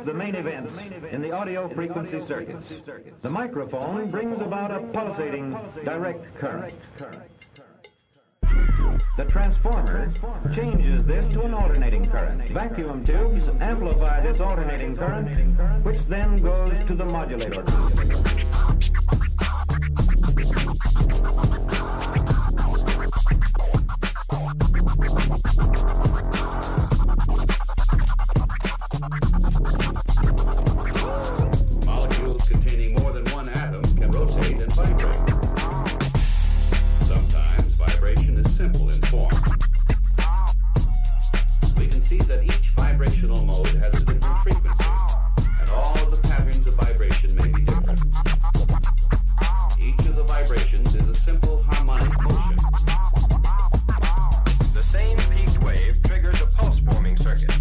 the main events in the audio frequency circuits. The microphone brings about a pulsating direct current. The transformer changes this to an alternating current. Vacuum tubes amplify this alternating current, which then goes to the modulator. Molecules containing more than one atom can rotate and vibrate. Sometimes vibration is simple in form. We can see that each vibrational mode has a different frequency, and all of the patterns of vibration may be different. Each of the vibrations is a simple harmonic motion. The same peaked wave triggers a pulse-forming circuit,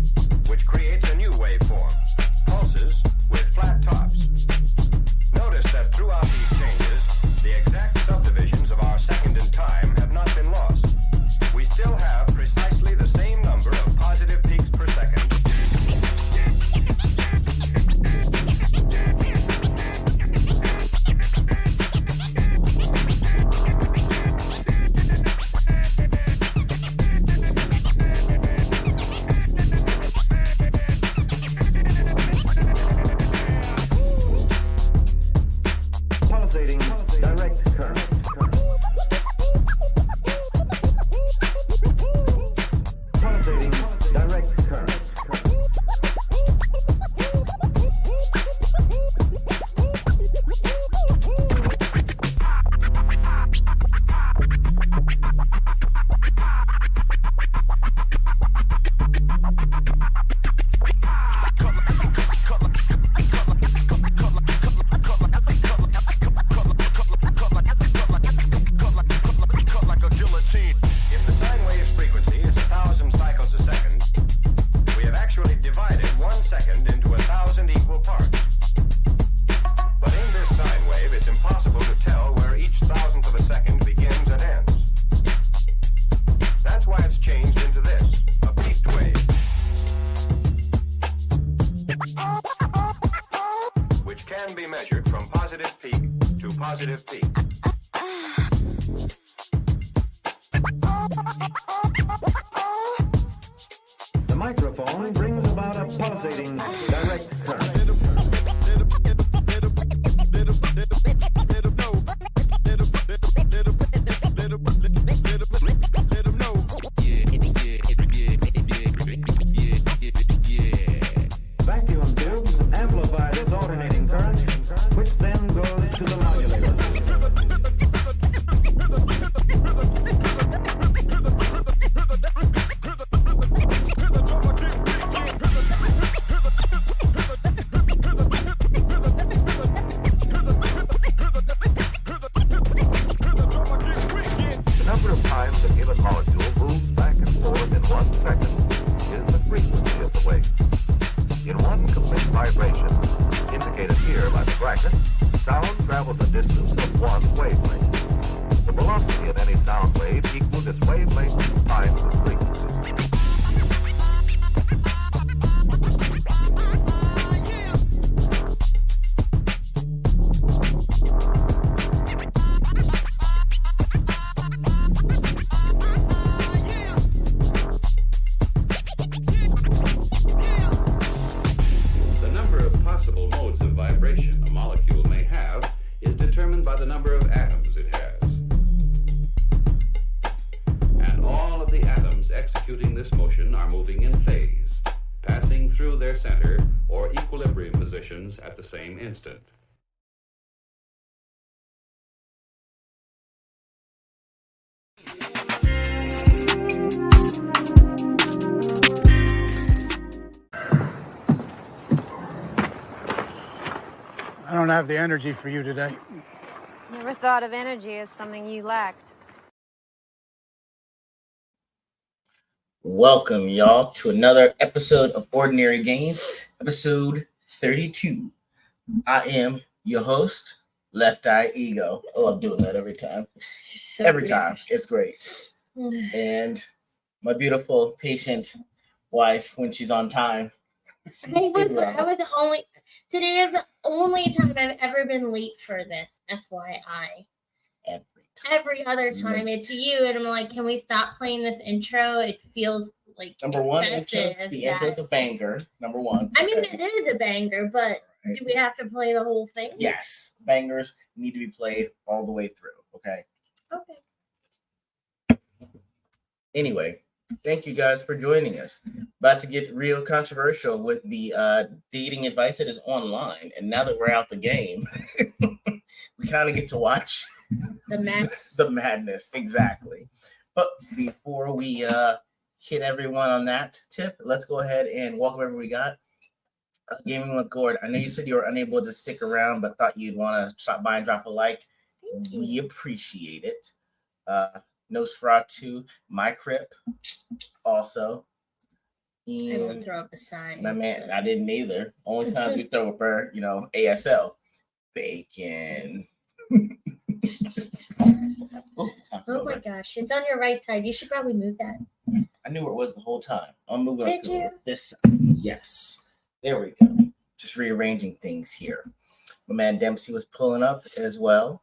which creates a new waveform, pulses with flat tops. Notice that throughout these changes, the exact subdivisions of our second in time have not been lost. We still have precisely the same number of positive peaks per second. Pulsating direct current. Pulsating direct current. If the sine wave's frequency is 1,000 cycles a second, we have actually divided 1 second into 1,000 equal parts. But in this sine wave, it's impossible to tell where each thousandth of a second begins and ends. That's why it's changed into this, a peaked wave, which can be measured from positive peak to positive peak. The microphone brings about a pulsating direct current. Vacuum tubes amplify this alternating current, which then goes to the modulator. The number of times a given molecule moves back and forth in 1 second is the frequency of the wave. In one complete vibration, indicated here by the bracket, sound travels a distance of 1 wavelength. The velocity of any sound wave equals its wavelength times its frequency. The number of possible modes of vibration a molecule may have is determined by the number of atoms it has. And all of the atoms executing this motion are moving in phase, passing through their center or equilibrium positions at the same instant. I don't have the energy for you today. Never thought of energy as something you lacked. Welcome, y'all, to another episode of Ordinary Gains, episode 32. I am your host, Left Eye E.G.O. I love doing that every time. Every time. It's great. And my beautiful, patient wife, when she's on time, I was the only. Today is the only time I've ever been late for this. FYI. Every other time it's you, and I'm like, can we stop playing this intro? It feels like number one. The intro's a banger. Number one. I mean, it is a banger, but do we have to play the whole thing? Yes, bangers need to be played all the way through. Okay. Okay. Anyway, thank you guys for joining us. About to get real controversial with the dating advice that is online, and now that we're out the game, we kind of get to watch the mess. The madness, exactly. But before we hit everyone on that tip, let's go ahead and welcome everyone we got. Gaming with Gord. I know you said you were unable to stick around, but thought you'd want to stop by and drop a like. Thank you. We appreciate it. Nosferatu, My Crip, also. I don't throw up a sign. My man, I didn't either. Only times we throw up our, ASL. Bacon. Oh my gosh, it's on your right side. You should probably move that. I knew where it was the whole time. I'm moving Did up to you? this side. Yes. There we go. Just rearranging things here. My man Dempsey was pulling up as well.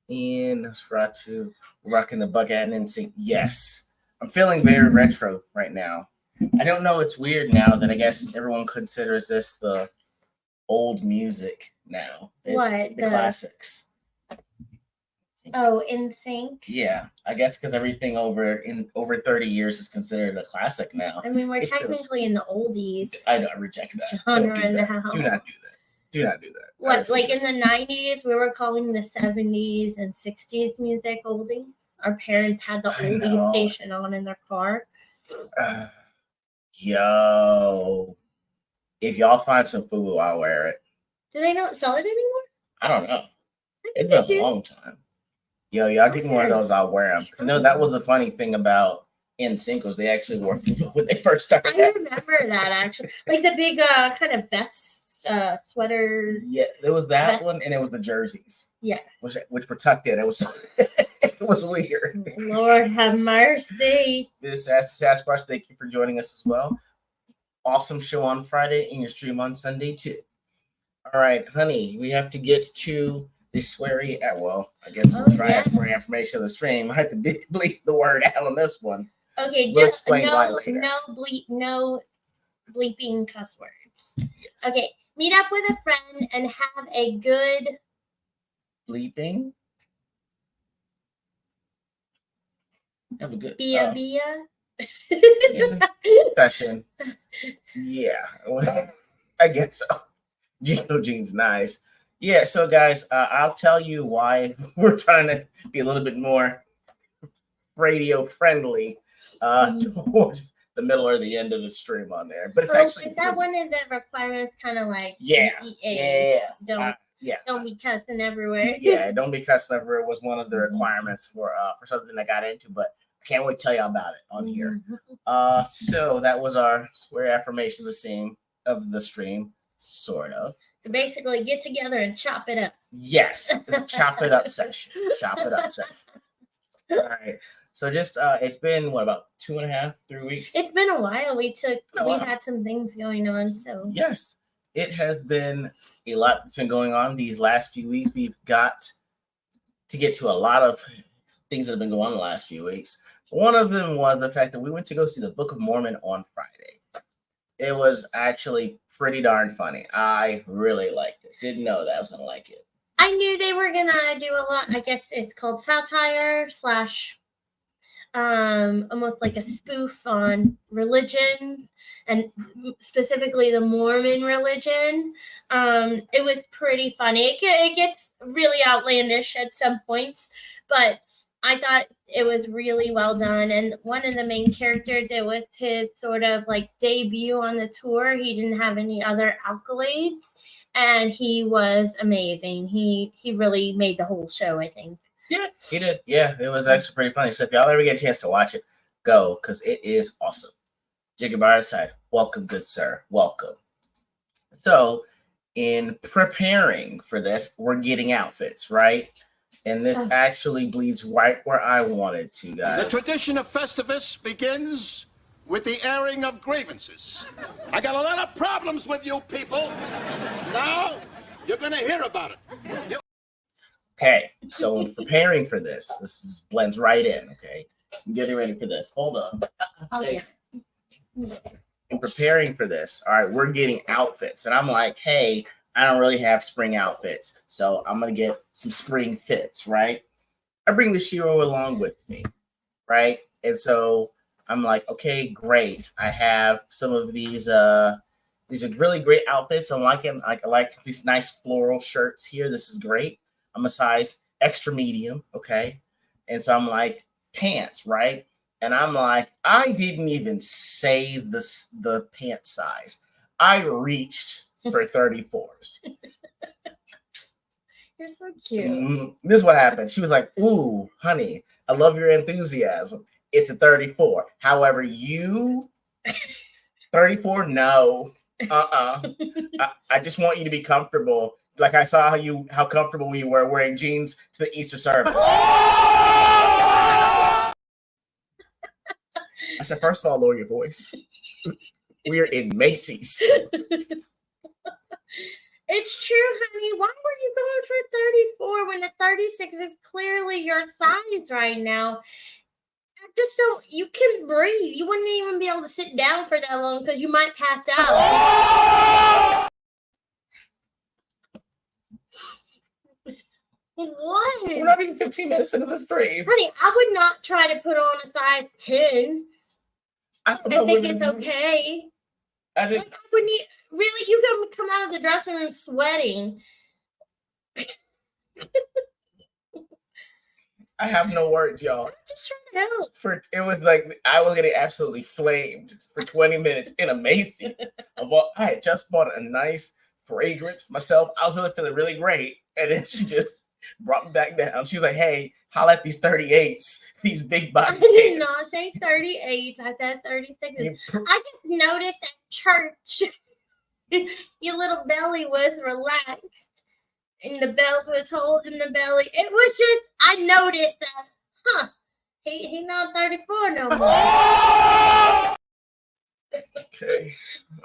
And Nosferatu rocking the bucket and saying, yes. I'm feeling very retro right now. I don't know. It's weird now that I guess everyone considers this the old music now. What? The classics. Oh, NSYNC? Yeah, I guess because everything over 30 years is considered a classic now. I mean, we're technically in the oldies. I reject that. Genre now. Do not do that. Do not do that. What, like in the 90s, we were calling the 70s and 60s music oldies? Our parents had the oldie station on in their car. Yo. If y'all find some FUBU, I'll wear it. Do they not sell it anymore? I don't know. It's been a long time. Yo, y'all give me one of those, I'll wear them. Because that was the funny thing about NSYNC was they actually wore FUBU when they first started. I remember that, actually. Like the big kind of vest, sweater. Yeah, there was that one, and it was the jerseys. Yeah. Which protected. It was it was weird. Lord have mercy. This is Sasquatch. Thank you for joining us as well. Awesome show on Friday and your stream on Sunday too. All right, honey, we have to get to the sweary. Well, I guess we'll try to swear affirmation of the stream. I have to bleep the word out on this one. Okay, we'll explain why later. No bleeping cuss words. Yes. Okay, meet up with a friend and have a good bleeping. Have a good session. Yeah, well, I guess so. E.G.O Jean's nice. Yeah, so guys, I'll tell you why we're trying to be a little bit more radio friendly towards the middle or the end of the stream on there. But it's actually is that one of the requirements, kind of like don't be cussing everywhere. Yeah, don't be cussing everywhere was one of the requirements for something I got into, but I can't wait to tell you about it on here. So that was our swear affirmation of the stream, sort of. So basically, get together and chop it up. Yes, chop it up session. Chop it up session. All right. So just it's been about 2.5, 3 weeks. It's been a while. We had some things going on. So yes, it has been a lot that's been going on these last few weeks. We've got to get to a lot of things that have been going on the last few weeks. One of them was the fact that we went to go see the Book of Mormon on Friday. It was actually pretty darn funny. I really liked it. Didn't know that I was going to like it. I knew they were going to do a lot. I guess it's called satire / almost like a spoof on religion, and specifically the Mormon religion. It was pretty funny. It gets really outlandish at some points, but I thought it was really well done. And one of the main characters, it was his sort of like debut on the tour. He didn't have any other accolades, and he was amazing. He really made the whole show, I think. Yeah, he did. Yeah, it was actually pretty funny. So if y'all ever get a chance to watch it, go, because it is awesome. Jacob Ironside, welcome, good sir. Welcome. So in preparing for this, we're getting outfits, right? And this actually bleeds right where I wanted to, guys. The tradition of Festivus begins with the airing of grievances. I got a lot of problems with you people. Now, you're going to hear about it. Okay, so in preparing for this blends right in, okay? I'm getting ready for this. Hold on. Okay. In preparing for this, all right, we're getting outfits. And I'm like, hey, I don't really have spring outfits. So I'm going to get some spring fits, right? I bring the Shiro along with me, right? And so I'm like, okay, great. I have some of these are really great outfits. I'm liking, I like these nice floral shirts here. This is great. I'm a size extra medium, okay? And so I'm like, pants, right? And I'm like, I didn't even say the pant size. I reached for 34s. You're so cute. This is what happened. She was like, ooh, honey, I love your enthusiasm. It's a 34. However, you 34, no. I just want you to be comfortable. Like I saw how comfortable you were wearing jeans to the Easter service. I said, first of all, lower your voice. We're in Macy's. It's true, honey. Why were you going for 34 when the 36 is clearly your size right now? I just don't, you couldn't breathe. You wouldn't even be able to sit down for that long because you might pass out. What? We're not even 15 minutes into this break. Honey, I would not try to put on a size 10. I think it's okay. I wouldn't really, you can come out of the dressing room sweating. I have no words, y'all. I'm just trying to help. It was like I was getting absolutely flamed for 20 minutes in a Macy's. I had just bought a nice fragrance for myself. I was really feeling really great. And then she just brought me back down. She's like, hey, holla at these 38s, these big body. I did not say 38s. I said 36. I just noticed at church, your little belly was relaxed and the belt was holding the belly. It was just, I noticed that, he not 34 no more. Okay.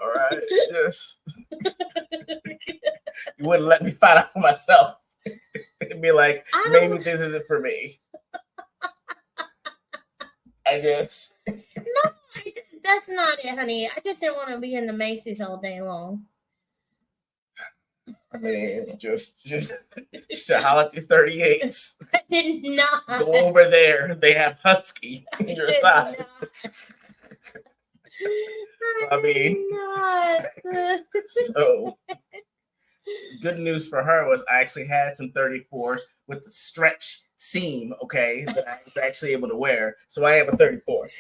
All right. Yes. You wouldn't let me find out for myself. It'd be like, maybe this isn't for me. I guess. No, that's not it, honey. I just didn't want to be in the Macy's all day long. I mean, just holla at these 38s. I did not. Go over there. They have Husky in your size. I mean, so good news for her was I actually had some 34s with the stretch seam, okay, that I was actually able to wear. So I have a 34.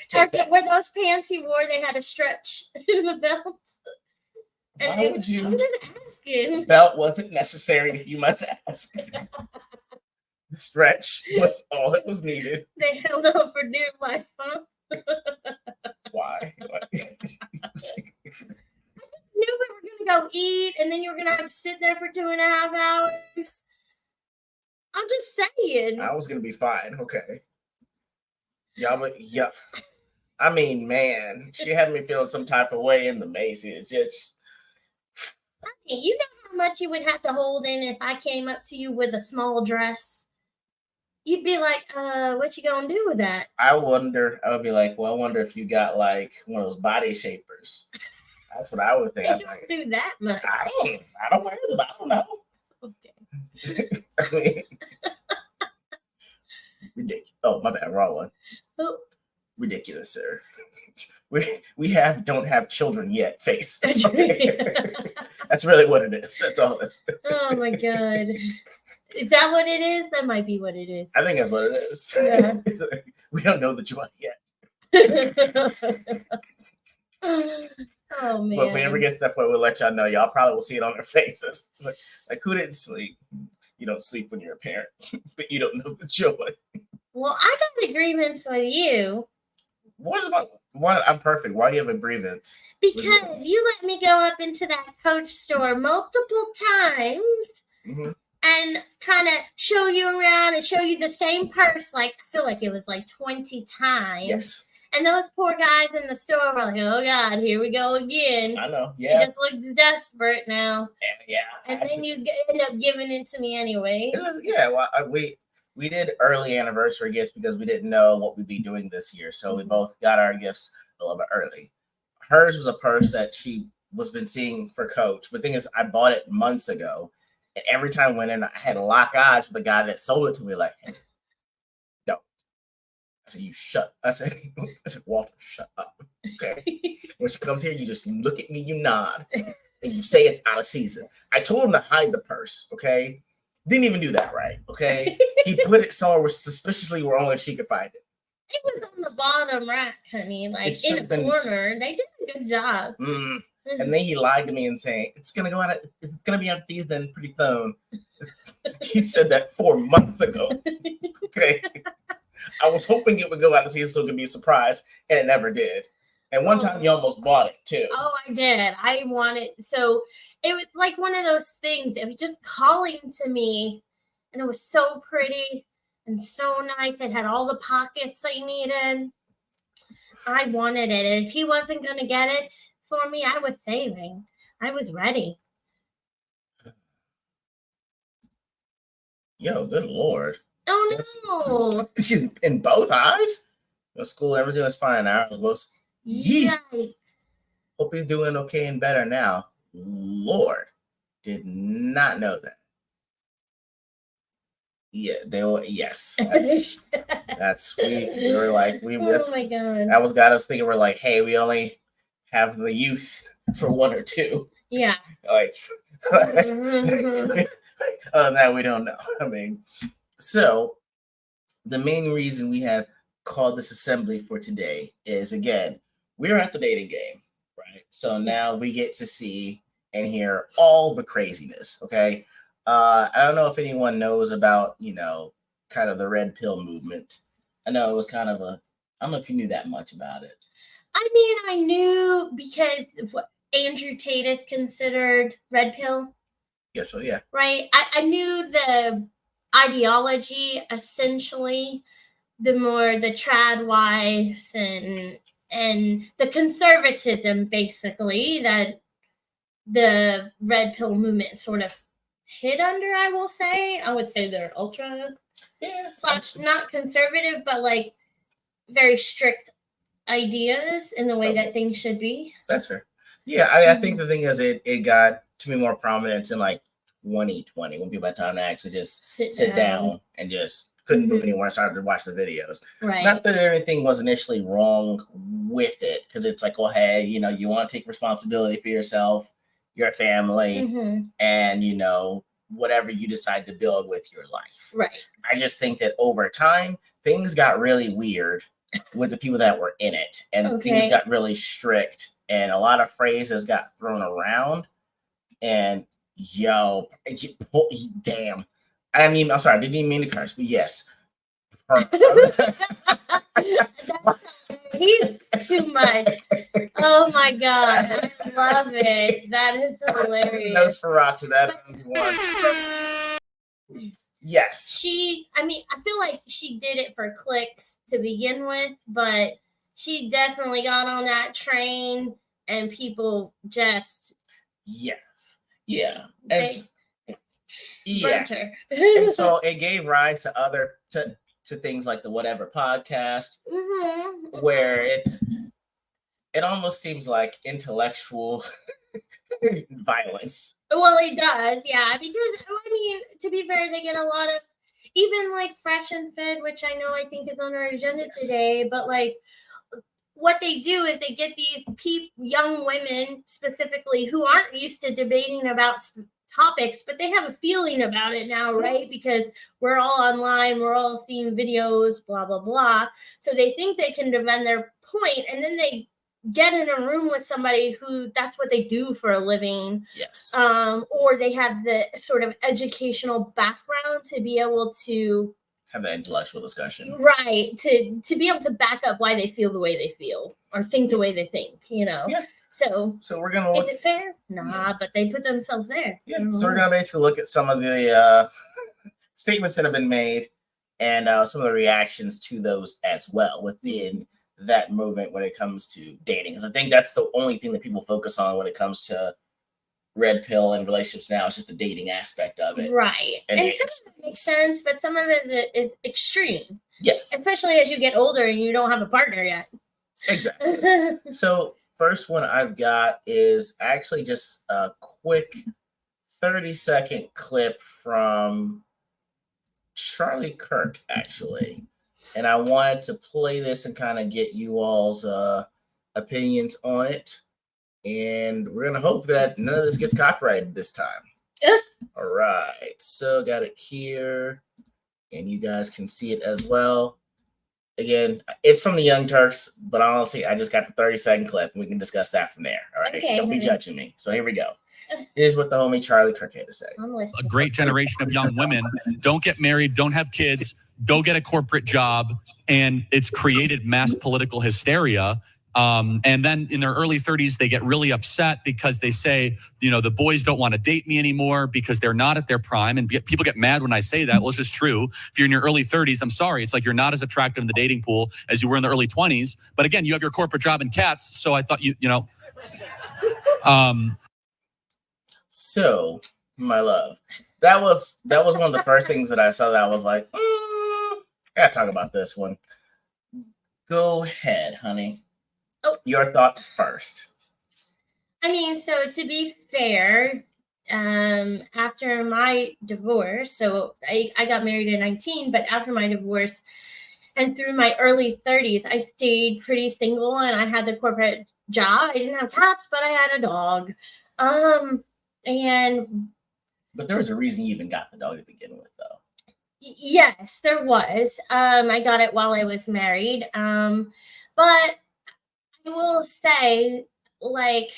Were those pants he wore, they had a stretch in the belt? Why would you? I'm just asking. The belt wasn't necessary, if you must ask. The stretch was all that was needed. They held on for dear life, huh? Why? I knew we were gonna go eat, and then you were gonna have to sit there for 2.5 hours. I'm just saying. I was gonna be fine. Okay. Yeah, but yeah. I mean, man, she had me feeling some type of way in the Macy's. Just. I mean, you know how much you would have to hold in if I came up to you with a small dress. You'd be like, what you gonna do with that? I would be like, well, I wonder if you got like one of those body shapers. That's what I would think. I don't do that much. I don't wear them. I don't know. Okay. I mean, ridiculous. Oh, my bad, wrong one. Oh. Ridiculous, sir. We don't have children yet. Face. Okay. That's really what it is. That's all this. Oh my god. Is that what it is? That might be what it is. I think that's what it is. Yeah. We don't know the joy yet. Oh man. But if we ever get to that point, we'll let y'all know. Y'all probably will see it on their faces. Like who didn't sleep? You don't sleep when you're a parent, but you don't know the joy. Well, I got a grievance with you. What? I'm perfect. Why do you have a grievance? Because you let me go up into that Coach store multiple times. Mm-hmm. And kind of show you around and show you the same purse. Like, I feel like it was like 20 times. Yes. And those poor guys in the store were like, oh God, here we go again. I know. Yeah. She just looks desperate now. Yeah. And then you end up giving it to me anyway. Well, we did early anniversary gifts because we didn't know what we'd be doing this year. So we both got our gifts a little bit early. Hers was a purse that she was been seeing for Coach. But the thing is, I bought it months ago. And every time I went in, I had to lock eyes with the guy that sold it to me. Like, hey, don't. I said, you shut. I said, Walter, shut up. Okay. When she comes here, you just look at me, you nod, and you say it's out of season. I told him to hide the purse. Okay. Didn't even do that right. Okay. He put it somewhere suspiciously where only she could find it. It was on the bottom rack, honey, like in a corner. They did a good job. And then he lied to me and saying it's gonna be out of season pretty soon. He said that 4 months ago. Okay. I was hoping it would go out of season so it could be a surprise, and it never did. And one time you almost bought it too. Oh, I did. I wanted, so it was like one of those things. It was just calling to me, and it was so pretty and so nice. It had all the pockets I needed. I wanted it. And if he wasn't going to get it for me, I was saving. I was ready. Yo, good Lord. Oh, no. In both eyes? School, everything was fine. Yikes. Hope he's doing okay and better now. Lord, did not know that. Yeah, they were. Yes, that's we were like we. Oh my God, that was got us thinking. We're like, hey, we only have the youth for 1 or 2. Yeah. Like, other than that, we don't know. I mean, so the main reason we have called this assembly for today is, again, we're at the dating game, right? So now we get to see and hear all the craziness. Okay. I don't know if anyone knows about, kind of the red pill movement. I know it was kind of I don't know if you knew that much about it. I mean, I knew because Andrew Tate is considered red pill. Yeah, so yeah. Right. I knew the ideology, essentially, the more the trad wives and the conservatism, basically, that the red pill movement sort of hid under, I will say. I would say they're ultra / not conservative, but like very strict ideas in the way that things should be. That's fair. Yeah, I think the thing is it got to be more prominence in like 2020 when people had time to actually just sit down and just couldn't move anywhere and started to watch the videos. Right. Not that everything was initially wrong with it, because it's like, well, hey, you want to take responsibility for yourself, your family, and whatever you decide to build with your life. Right. I just think that over time things got really weird with the people that were in it, and things got really strict, and a lot of phrases got thrown around. And damn. I mean, I'm sorry, I didn't even mean to curse, but yes. He's too much. Oh my God. I love it. That is hilarious. No Sriracha, that is one. Yes. I feel like she did it for clicks to begin with, but she definitely got on that train and people just. Yes. Yeah. Burnt her. And so it gave rise to things like the Whatever podcast, where it almost seems like intellectual violence. Well, it does, yeah. Because to be fair, they get a lot of even like Fresh and Fit, which I think is on our agenda today. But like, what they do is they get these young women specifically who aren't used to debating about topics, but they have a feeling about it now, right? Because we're all online, we're all seeing videos, blah, blah, blah. So they think they can defend their point, and then they get in a room with somebody who that's what they do for a living. Yes. Or they have the sort of educational background to be able to have that intellectual discussion. Right. To be able to back up why they feel the way they feel or think the way they think, Yeah. So we're going to look. Is it fair? Nah, but they put themselves there. Yeah. So we're going to basically look at some of the statements that have been made and some of the reactions to those as well within that movement when it comes to dating. Because I think that's the only thing that people focus on when it comes to red pill and relationships now. It's just the dating aspect of it. Right. And some of it makes sense, but some of it is extreme. Yes. Especially as you get older and you don't have a partner yet. Exactly. So first one I've got is actually just a quick 30-second clip from Charlie Kirk, actually. And I wanted to play this and kind of get you all's opinions on it. And we're going to hope that none of this gets copyrighted this time. All right. So got it here. And you guys can see it as well. Again, it's from the Young Turks, but honestly, I just got the 30-second clip, and we can discuss that from there. All right. Okay, Don't be judging me. So here we go. Here's what the homie Charlie Kirk had to say. A great generation of young women don't get married, don't have kids, go get a corporate job, and it's created mass political hysteria. And then in their early 30s, they get really upset because they say, the boys don't want to date me anymore because they're not at their prime. And people get mad when I say that. Well, it's just true. If you're in your early 30s, I'm sorry. It's like you're not as attractive in the dating pool as you were in the early 20s. But again, you have your corporate job and cats. So I thought So, my love, that was one of the first things that I saw that I was like, I gotta talk about this one. Go ahead, honey. Oh. Your thoughts first. I mean, so to be fair, after my divorce, so I got married at 19, but after my divorce and through my early 30s, I stayed pretty single and I had the corporate job. I didn't have cats, but I had a dog. But there was a reason you even got the dog to begin with, though. Yes, there was. I got it while I was married. But I will say, like,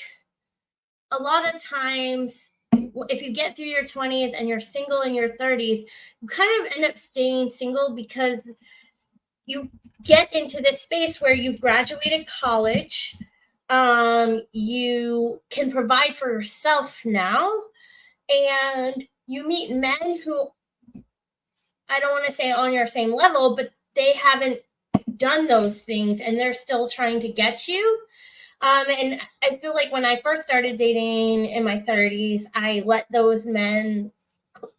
a lot of times, if you get through your 20s and you're single in your 30s, you kind of end up staying single because you get into this space where you've graduated college. You can provide for yourself now, and you meet men who, I don't want to say on your same level, but they haven't done those things and they're still trying to get you. And I feel like when I first started dating in my 30s, I let those men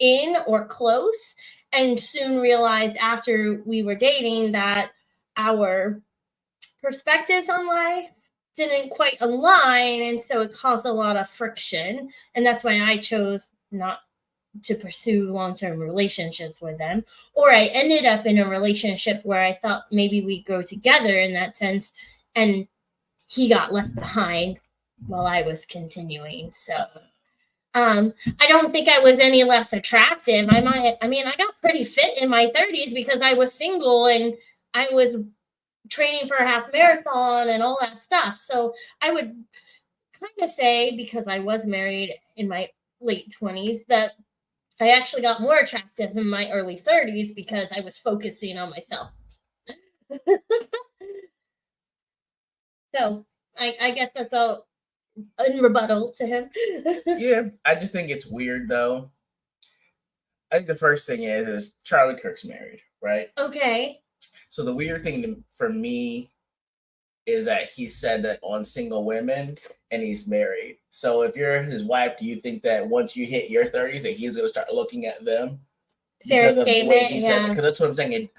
in or close, and soon realized after we were dating that our perspectives on life didn't quite align, and so it caused a lot of friction. And that's why I chose not to pursue long-term relationships with them, or I ended up in a relationship where I thought maybe we'd grow together in that sense, and he got left behind while I was continuing. So I don't think I was any less attractive. I got pretty fit in my 30s because I was single and I was training for a half marathon and all that stuff. So I would kind of say, because I was married in my late 20s, that I actually got more attractive in my early 30s because I was focusing on myself. So I guess that's a rebuttal to him. Yeah, I just think it's weird, though. I think the first thing is Charlie Kirk's married, right? Okay. So the weird thing for me is that he said that on single women and he's married. So if you're his wife, do you think that once you hit your 30s that he's going to start looking at them? Fair statement, yeah. Because that's what I'm saying.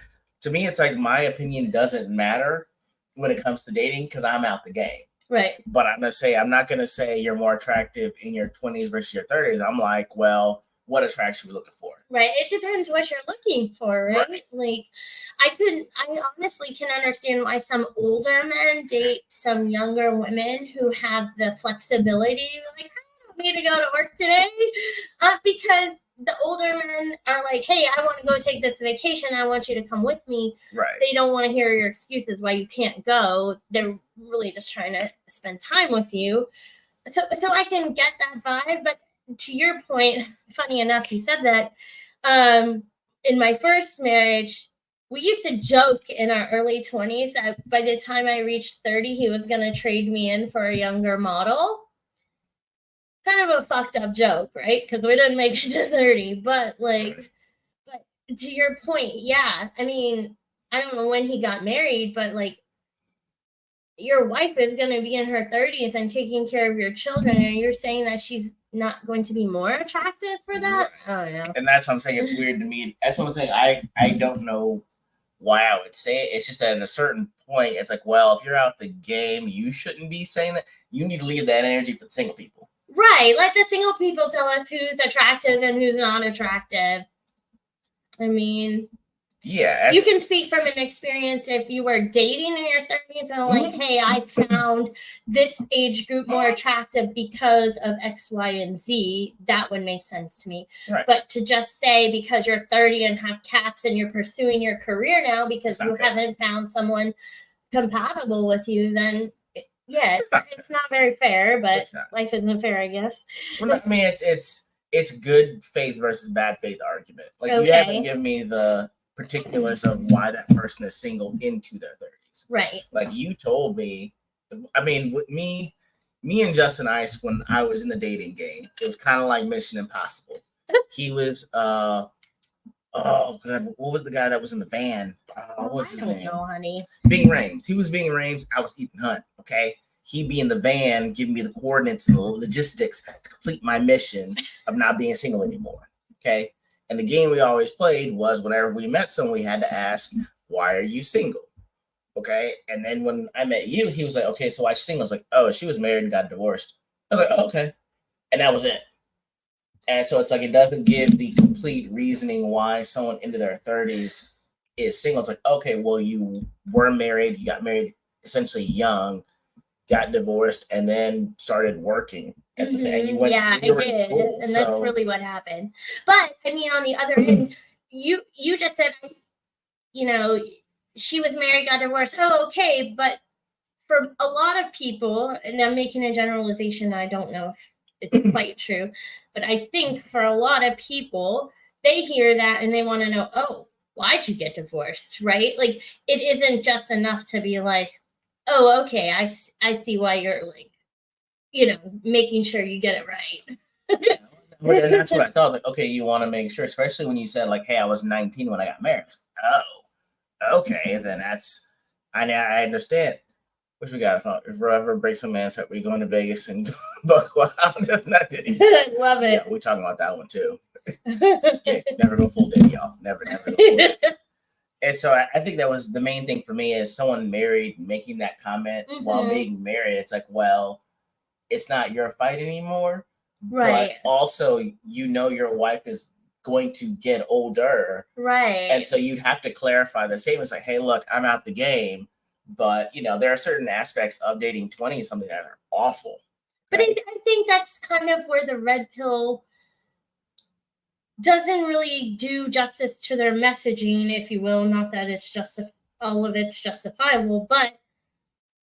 To me, it's like my opinion doesn't matter when it comes to dating because I'm out the game. Right. But I'm not going to say you're more attractive in your 20s versus your 30s. I'm like, well, what attraction are we looking for? Right. It depends what you're looking for, right? Like, I honestly can understand why some older men date some younger women who have the flexibility, like, I don't need to go to work today. Because the older men are like, hey, I want to go take this vacation. I want you to come with me. Right. They don't want to hear your excuses why you can't go. They're really just trying to spend time with you. So I can get that vibe, but to your point, funny enough, you said that in my first marriage, we used to joke in our early 20s that by the time I reached 30, he was going to trade me in for a younger model. Kind of a fucked up joke, right? Because we didn't make it to 30. But to your point, yeah. I mean, I don't know when he got married, but like your wife is going to be in her 30s and taking care of your children, and you're saying that she's not going to be more attractive for that? I don't know. And that's what I'm saying. It's weird to me. That's what I'm saying. I don't know why I would say it. It's just that at a certain point, it's like, well, if you're out the game, you shouldn't be saying that. You need to leave that energy for the single people. Right. Let the single people tell us who's attractive and who's not attractive. I mean, yeah, you can speak from an experience if you were dating in your 30s and like, hey, I found this age group more attractive because of X, Y, and Z. That would make sense to me. Right. But to just say because you're 30 and have cats and you're pursuing your career now because you haven't found someone compatible with you, then yeah, it's not very fair, but life isn't fair, I guess. Well, I mean, it's good faith versus bad faith argument. Like, you haven't given me the particulars of why that person is single into their 30s. Right. Like, you told me, I mean, with me and Justin Ice, when I was in the dating game, it was kind of like Mission Impossible. He was, oh God, what was the guy that was in the van? What was his name? No, honey. Bing Rames. He was Bing Rames. I was Ethan Hunt. Okay. He'd be in the van giving me the coordinates and the logistics to complete my mission of not being single anymore. Okay. And the game we always played was whenever we met someone, we had to ask, why are you single? Okay. And then when I met you, he was like, okay, so why she's single? I was like, oh, she was married and got divorced. I was like, oh, okay. And that was it. And so it's like, it doesn't give the complete reasoning why someone into their 30s is single. It's like, okay, well, you were married, you got married essentially young, got divorced, and then started working at the same. You went, yeah, I did, and that's really what happened. But I mean, on the other end, you just said, you know, she was married, got divorced. Oh, okay, but for a lot of people, and I'm making a generalization, I don't know if it's quite true, but I think for a lot of people, they hear that and they want to know, oh, why'd you get divorced, right? Like, it isn't just enough to be like, oh, okay, I see why you're like, you know, making sure you get it right. Well, and that's what I thought. I was like, okay, you want to make sure, especially when you said like, hey, I was 19 when I got married. Like, oh, okay, then I understand. Which we got? If we ever break some man's heart, we going to Vegas and buck wild. Not Diddy. Love it. Yeah, we talking about that one too. Yeah, never go full Diddy, y'all. Never go full Diddy. And so I think that was the main thing for me is someone married making that comment while being married. It's like, well, it's not your fight anymore. Right. But also, you know, your wife is going to get older. Right. And so you'd have to clarify the same. It's like, hey, look, I'm out the game. But, you know, there are certain aspects of dating 20 something that are awful. But I think that's kind of where the red pill doesn't really do justice to their messaging, if you will. Not that it's just all of it's justifiable, but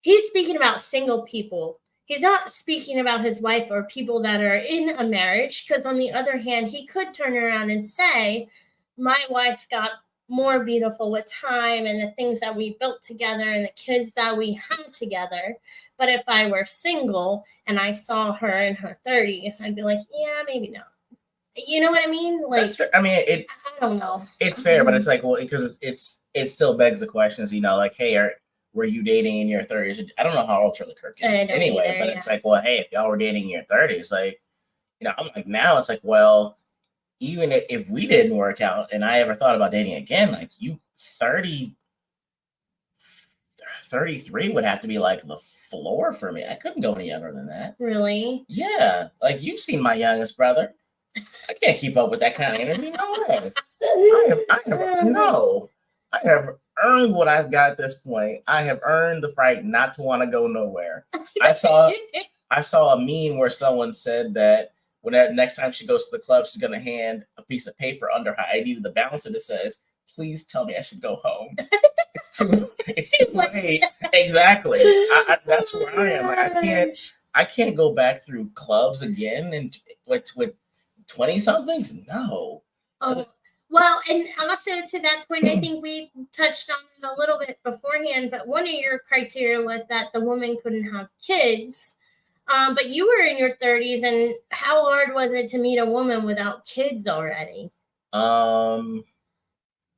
he's speaking about single people. He's not speaking about his wife or people that are in a marriage, because on the other hand, he could turn around and say, my wife got more beautiful with time and the things that we built together and the kids that we had together. But if I were single and I saw her in her 30s, I'd be like, yeah, maybe not. You know what I mean? Like, I mean, I don't know. It's fair, but it's like, well, because it still begs the questions, you know, like, hey, were you dating in your 30s? I don't know how old Charlie Kirk is anyway, either, but it's like, well, hey, if y'all were dating in your 30s, like, you know, I'm like, now it's like, well, even if we didn't work out and I ever thought about dating again, like, you 33 would have to be like the floor for me. I couldn't go any younger than that. Really? Yeah. Like, you've seen my youngest brother. I can't keep up with that kind of energy. No way. I have earned what I've got at this point. I have earned the right not to want to go nowhere. I saw a meme where someone said that next time she goes to the club, she's gonna hand a piece of paper under her ID to the bouncer that says, "Please tell me I should go home." It's too late. Exactly. That's where I am. Like, I can't go back through clubs again and with 20 somethings. No. Oh, well, and also to that point, I think we touched on it a little bit beforehand, but one of your criteria was that the woman couldn't have kids. But you were in your 30s, and how hard was it to meet a woman without kids already? Well,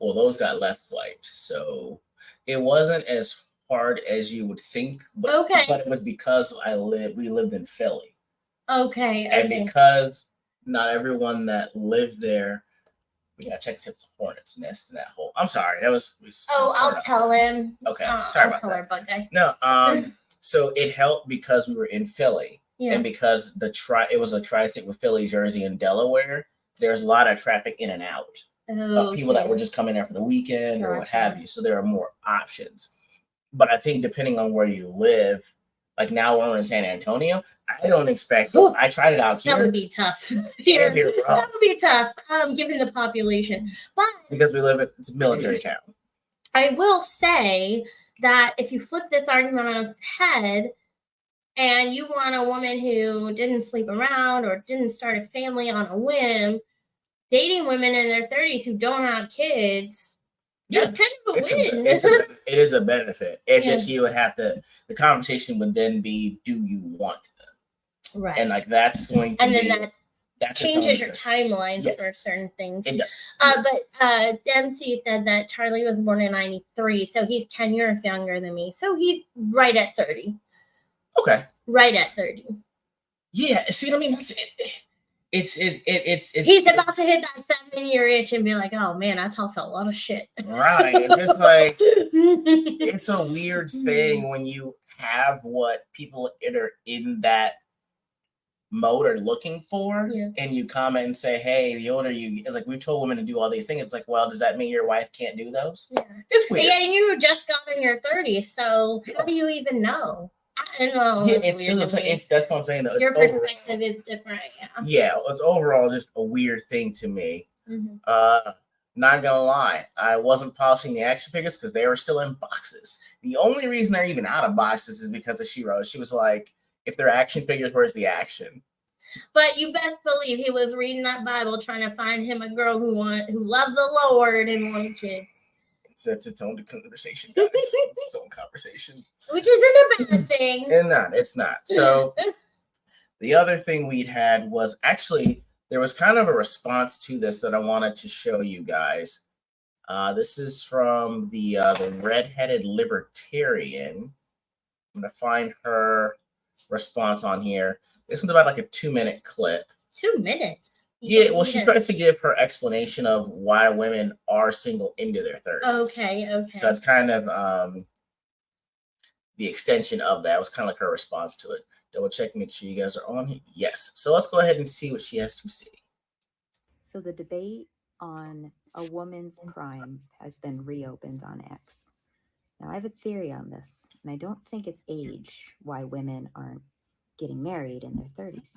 those got left wiped, so it wasn't as hard as you would think. But, Okay. But it was because we lived in Philly. Okay. And because not everyone that lived there, we gotta check if it's a hornet's nest in that hole. I'm sorry. I'll tell him. Okay. Sorry about that. I'll tell her, bug guy. No. So it helped because we were in Philly. Yeah. And because it was a tri-state with Philly, Jersey, and Delaware, there's a lot of traffic in and out of people that were just coming there for the weekend or what have you. So there are more options. But I think depending on where you live, like now when we're in San Antonio, I don't expect. I tried it out here. That would be tough. Here, that would be tough, given the population. But because it's a military town. I will say that if you flip this argument on its head, and you want a woman who didn't sleep around or didn't start a family on a whim, dating women in their 30s who don't have kids, that's kind of a win. It is a benefit. It's just you would have to, the conversation would then be, do you want them? Right. And like that's going to and then that changes your timelines for certain things. It does. But Dempsey said that Charlie was born in 93, so he's 10 years younger than me. So he's right at 30. Okay. Right at 30. Yeah. See what I mean? It's he's about to hit that 7-year itch and be like, oh man, I talked a lot of shit. Right. It's just like it's a weird thing when you have what people that are in that mode are looking for, and you comment and say, hey, the older you, it's like we told women to do all these things. It's like, well, does that mean your wife can't do those? Yeah. It's weird. Yeah, and you just got in your 30s, so how do you even know? I know. Yeah, that's what I'm saying. Though. Your perspective is different. Yeah, it's overall just a weird thing to me. Mm-hmm. Not gonna lie, I wasn't polishing the action figures because they were still in boxes. The only reason they're even out of boxes is because of She-Ra. She was like, if they're action figures, where's the action? But you best believe he was reading that Bible trying to find him a girl who loved the Lord and wanted kids. It's its own conversation, guys. It's its own conversation. Which isn't a bad thing. It's not. So the other thing we'd had was actually there was kind of a response to this that I wanted to show you guys. This is from the redheaded libertarian. I'm gonna find her response on here. This one's about like a 2-minute clip. 2 minutes. Yeah, well, she starts to give her explanation of why women are single into their 30s. Okay. So that's kind of the extension of that. It was kind of like her response to it. Double check, make sure you guys are on. Yes. So let's go ahead and see what she has to say. So the debate on a woman's prime has been reopened on X. Now, I have a theory on this, and I don't think it's age why women aren't getting married in their 30s.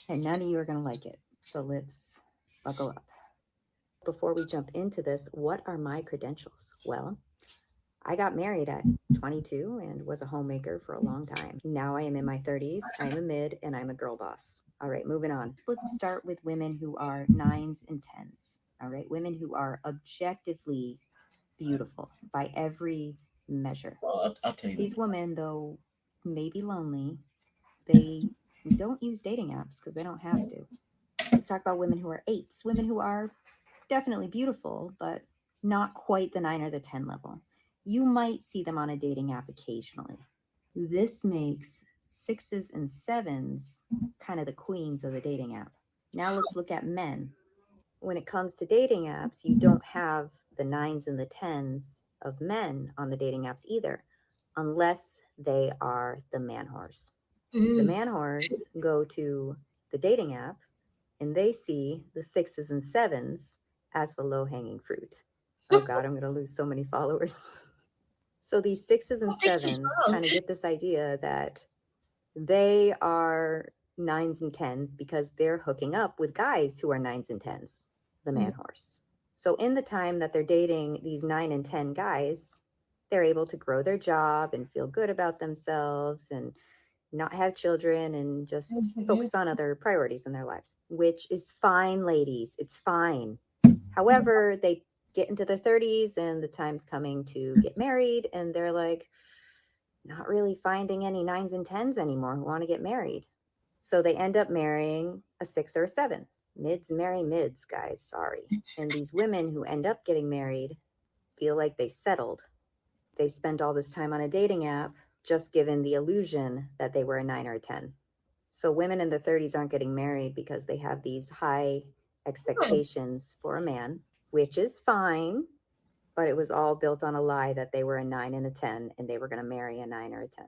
And none of you are going to like it. So let's buckle up. Before we jump into this, what are my credentials? Well, I got married at 22 and was a homemaker for a long time. Now I am in my 30s, I'm a mid, and I'm a girl boss. All right, moving on. Let's start with women who are 9s and 10s. All right, women who are objectively beautiful by every measure. Well, I'll tell you. These women, though, may be lonely. They don't use dating apps because they don't have to. Let's talk about women who are 8s, women who are definitely beautiful, but not quite the 9 or the 10 level. You might see them on a dating app occasionally. This makes 6s and 7s kind of the queens of the dating app. Now let's look at men. When it comes to dating apps, you don't have the 9s and the 10s of men on the dating apps either, unless they are the man whores. The man whores go to the dating app and they see the 6s and 7s as the low-hanging fruit. Oh God, I'm going to lose so many followers. So these 6s and 7s kind of get this idea that they are 9s and 10s because they're hooking up with guys who are 9s and 10s, the man horse. So in the time that they're dating these 9 and 10 guys, they're able to grow their job and feel good about themselves and not have children and just focus on other priorities in their lives, which is fine, ladies. It's fine. However, they get into their 30s and the time's coming to get married and they're like not really finding any 9s and 10s anymore who want to get married. So they end up marrying a 6 or a 7. Mids marry mids, guys. Sorry. And these women who end up getting married feel like they settled they spent all this time on a dating app just given the illusion that they were a 9 or a 10. So women in their 30s aren't getting married because they have these high expectations for a man, which is fine, but it was all built on a lie that they were a 9 and a 10 and they were going to marry a 9 or a 10.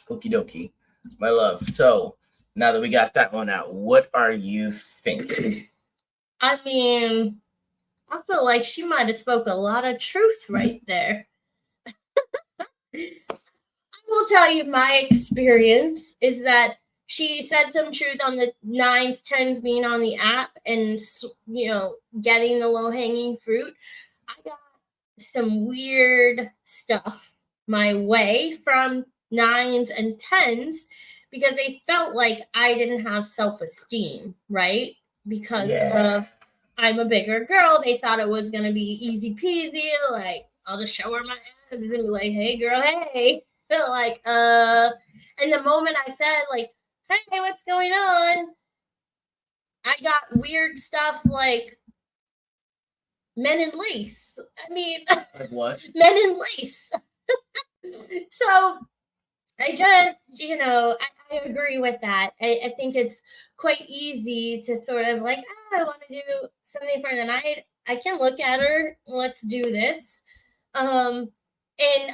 Okie dokie, my love. So now that we got that one out, what are you thinking? I mean, I feel like she might have spoke a lot of truth right there. I will tell you my experience is that she said some truth on the 9s, 10s being on the app and, getting the low-hanging fruit. I got some weird stuff my way from 9s and 10s because they felt like I didn't have self-esteem, right? Because of I'm a bigger girl. They thought it was going to be easy peasy. Like, I'll just show her my abs and be like, hey, girl, hey. Like, and the moment I said, like, hey, what's going on? I got weird stuff like men in lace. I mean, like what? Men in lace. So I just, I agree with that. I think it's quite easy to sort of like, I want to do something for the night. I can look at her. Let's do this. And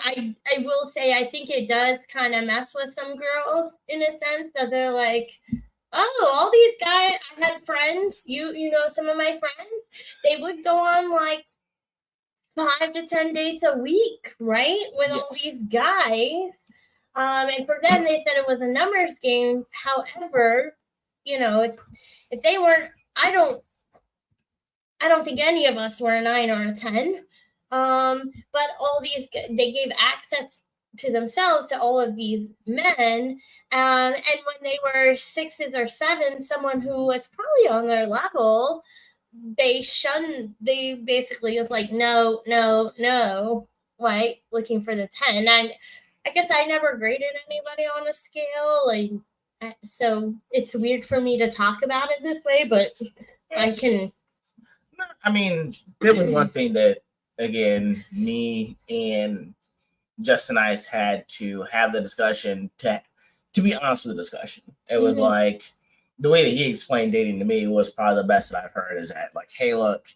I will say, I think it does kind of mess with some girls in a sense that they're like, oh, all these guys, I had friends, some of my friends, they would go on like 5 to 10 dates a week, right? With all these guys. And for them, they said it was a numbers game. However, if they weren't, I don't think any of us were a 9 or a 10. But all these, they gave access to themselves to all of these men. And when they were 6s or 7s, someone who was probably on their level, they basically was like, no, right? Looking for the 10. I guess I never graded anybody on a scale. So it's weird for me to talk about it this way, but I can. I mean, there was one thing that, again, me and Justin and I had to have the discussion to be honest with the discussion. It was like the way that he explained dating to me was probably the best that I've heard is that like, hey, look,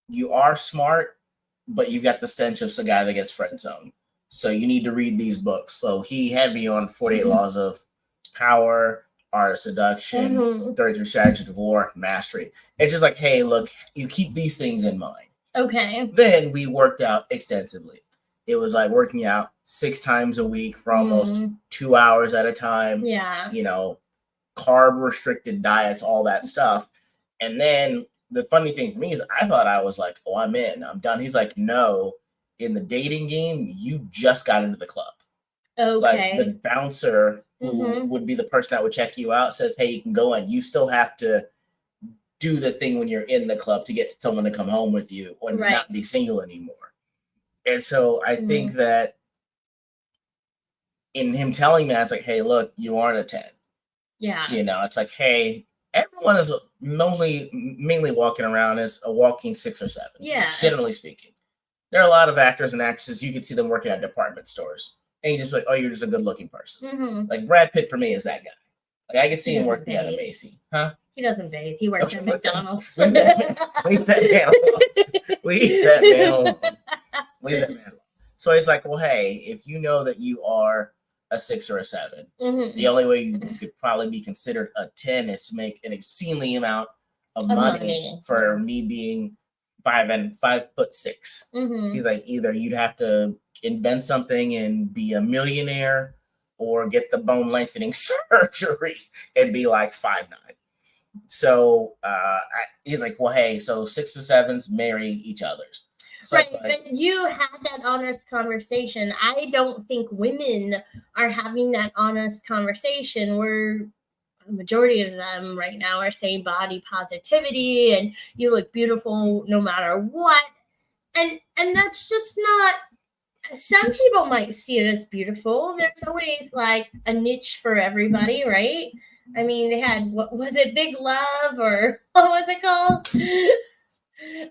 you are smart, but you've got the stench of a guy that gets friend zoned. So you need to read these books. So he had me on 48 Laws of Power, Art of Seduction, 33 Strategies of War, Mastery. It's just like, hey, look, you keep these things in mind. Okay. Then we worked out extensively. It was like working out 6 times a week for almost 2 hours at a time. Yeah. Carb restricted diets, all that stuff. And then the funny thing for me is I thought I was like, oh, I'm in, I'm done. He's like, no, in the dating game, you just got into the club. Okay. Like the bouncer who would be the person that would check you out says, hey, you can go in. You still have to do the thing when you're in the club to get someone to come home with you or not be single anymore. And so I think that in him telling me, it's like, hey, look, you aren't a 10. Yeah. It's like, hey, everyone is mainly walking around as a walking 6 or 7. Yeah. Generally speaking. There are a lot of actors and actresses, you could see them working at department stores. And you just like, oh, you're just a good looking person. Like Brad Pitt for me is that guy. Like I could see him working at a Macy. Huh? He doesn't bathe. He works at McDonald's. Leave that man alone. Leave that man alone. So it's like, well, hey, if you know that you are a 6 or a 7, the only way you could probably be considered a 10 is to make an obscenely amount of money for me being 5'6". He's like, either you'd have to invent something and be a millionaire or get the bone lengthening surgery and be like 5'9". So he's like, well, hey, so 6 or 7s marry each other's. So right, but you had that honest conversation. I don't think women are having that honest conversation where the majority of them right now are saying body positivity and you look beautiful no matter what. And that's just not, some people might see it as beautiful. There's always like a niche for everybody, right? I mean, they had, what was it, Big Love or what was it called?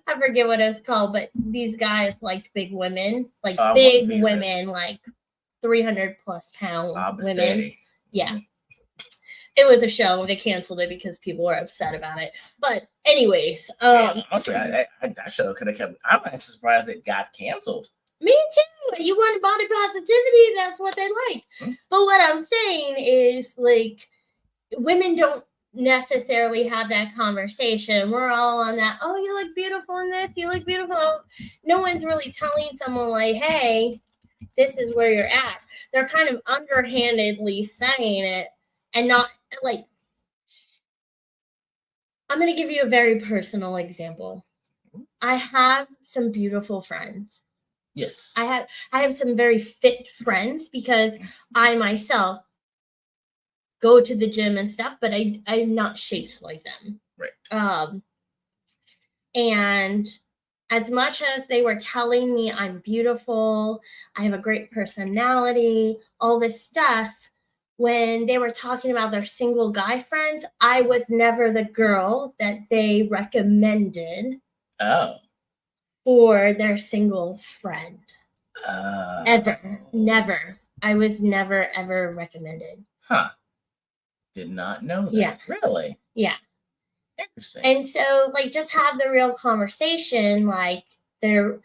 I forget what it's called, but these guys liked big women, like I big want to see women, like 300 plus pound Bob's women. Daddy. Yeah. It was a show. They canceled it because people were upset about it. But anyways, Yeah, honestly, that show could have kept. I'm actually surprised it got canceled. Me too. You want body positivity? That's what they like. But what I'm saying is, like, women don't necessarily have that conversation. We're all on that. Oh, you look beautiful in this. You look beautiful. No one's really telling someone like, hey, this is where you're at. They're kind of underhandedly saying it and not like. I'm going to give you a very personal example. I have some beautiful friends. Yes. I have some very fit friends because I myself go to the gym and stuff, but I'm not shaped like them. Right. And as much as they were telling me I'm beautiful, I have a great personality, all this stuff, when they were talking about their single guy friends, I was never the girl that they recommended for their single friend. Ever. Never. I was never, ever recommended. Huh. Did not know that. Yeah. Really? Yeah. Interesting. And so, like, just have the real conversation. Like, men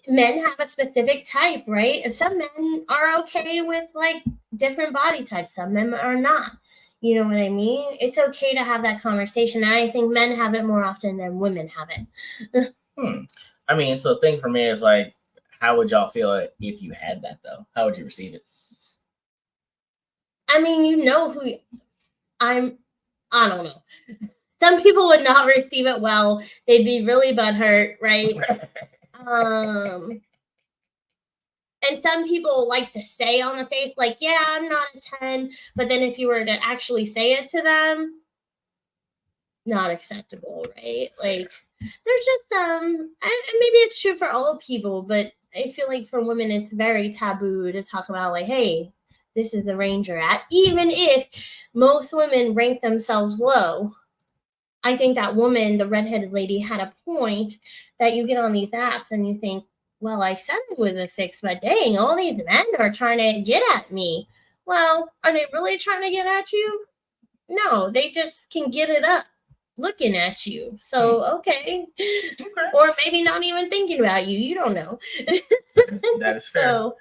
have a specific type, right? Some men are okay with, like, different body types. Some men are not. You know what I mean? It's okay to have that conversation. And I think men have it more often than women have it. I mean, so the thing for me is, like, how would y'all feel if you had that, though? How would you receive it? I mean, you know who I don't know. Some people would not receive it well. They'd be really butthurt, right? And some people like to say on the face, like, yeah, I'm not a 10. But then if you were to actually say it to them, not acceptable, right? Like, there's just and maybe it's true for all people, but I feel like for women, it's very taboo to talk about, like, hey, this is the range you're at. Even if most women rank themselves low, I think that woman, the redheaded lady, had a point that you get on these apps and you think, well, I said it was a 6, but dang, all these men are trying to get at me. Well, are they really trying to get at you? No, they just can get it up looking at you. So, okay. Or maybe not even thinking about you. You don't know. That is fair. So,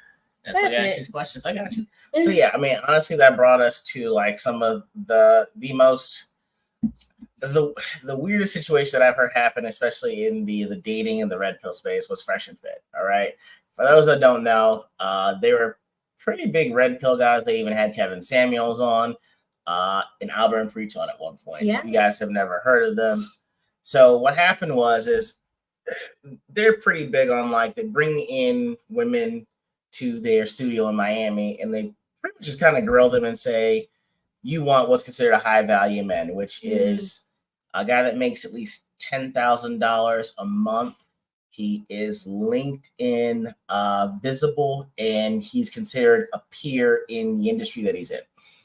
that's why I ask these questions. I got you. So, yeah, I mean, honestly, that brought us to, like, some of the most... The weirdest situation that I've heard happen, especially in the dating and the red pill space, was Fresh and Fit. All right. For those that don't know, they were pretty big red pill guys. They even had Kevin Samuels on and Albert and Preach on at one point. Yeah. You guys have never heard of them. So what happened is they're pretty big on, like, they bring in women to their studio in Miami and they pretty much just kind of grill them and say, you want what's considered a high value man, which is a guy that makes at least $10,000 a month. He is LinkedIn visible, and he's considered a peer in the industry that he's in.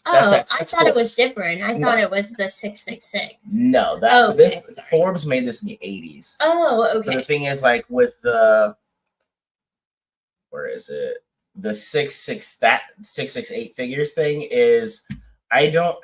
I thought it was different. I thought it was the 666. No, Forbes made this in the 80s. Oh, okay. But the thing is, like, with the the 668 figures thing is, I don't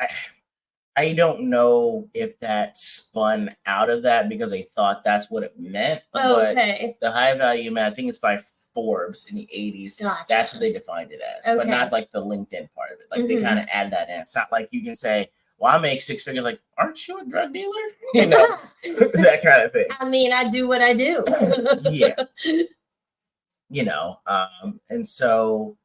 know if that spun out of that because they thought that's what it meant. Okay. But the high value man, I think it's by Forbes in the 80s. Gotcha. That's what they defined it as, but not like the LinkedIn part of it. Like, they kind of add that in. It's not like you can say, well, I make 6 figures. Like, aren't you a drug dealer? You know, that kind of thing. I mean, I do what I do. Yeah. You know, and so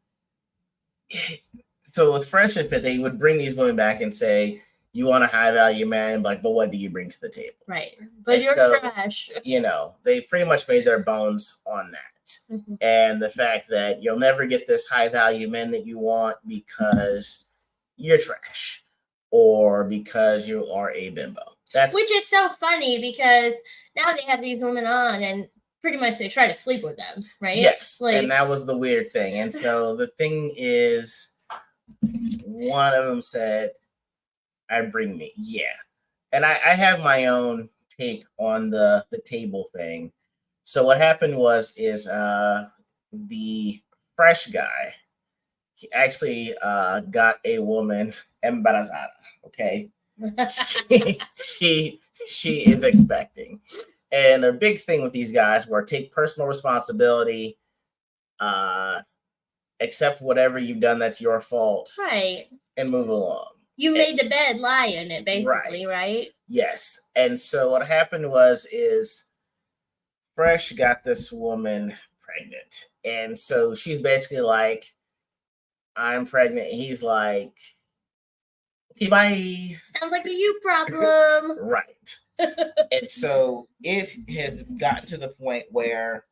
with Fresh and Fit, they would bring these women back and say, you want a high value man, like, but what do you bring to the table? Right. But and you're so, trash. You know, they pretty much made their bones on that. And the fact that you'll never get this high value man that you want because you're trash or because you are a bimbo. Which is so funny because now they have these women on and pretty much they try to sleep with them, right? Yes. Like, and that was the weird thing. And so the thing is, one of them said, I bring me. Yeah. And I have my own take on the table thing. So what happened was the fresh guy, he actually got a woman embarazada. Okay, she is expecting, and the big thing with these guys were take personal responsibility, accept whatever you've done that's your fault, right, and move along. You made the bed, lie in it, basically, right? Yes. And so what happened is Fresh got this woman pregnant. And so she's basically like, I'm pregnant. And he's like, okay, bye. Sounds like a you problem. Right. And so it has gotten to the point where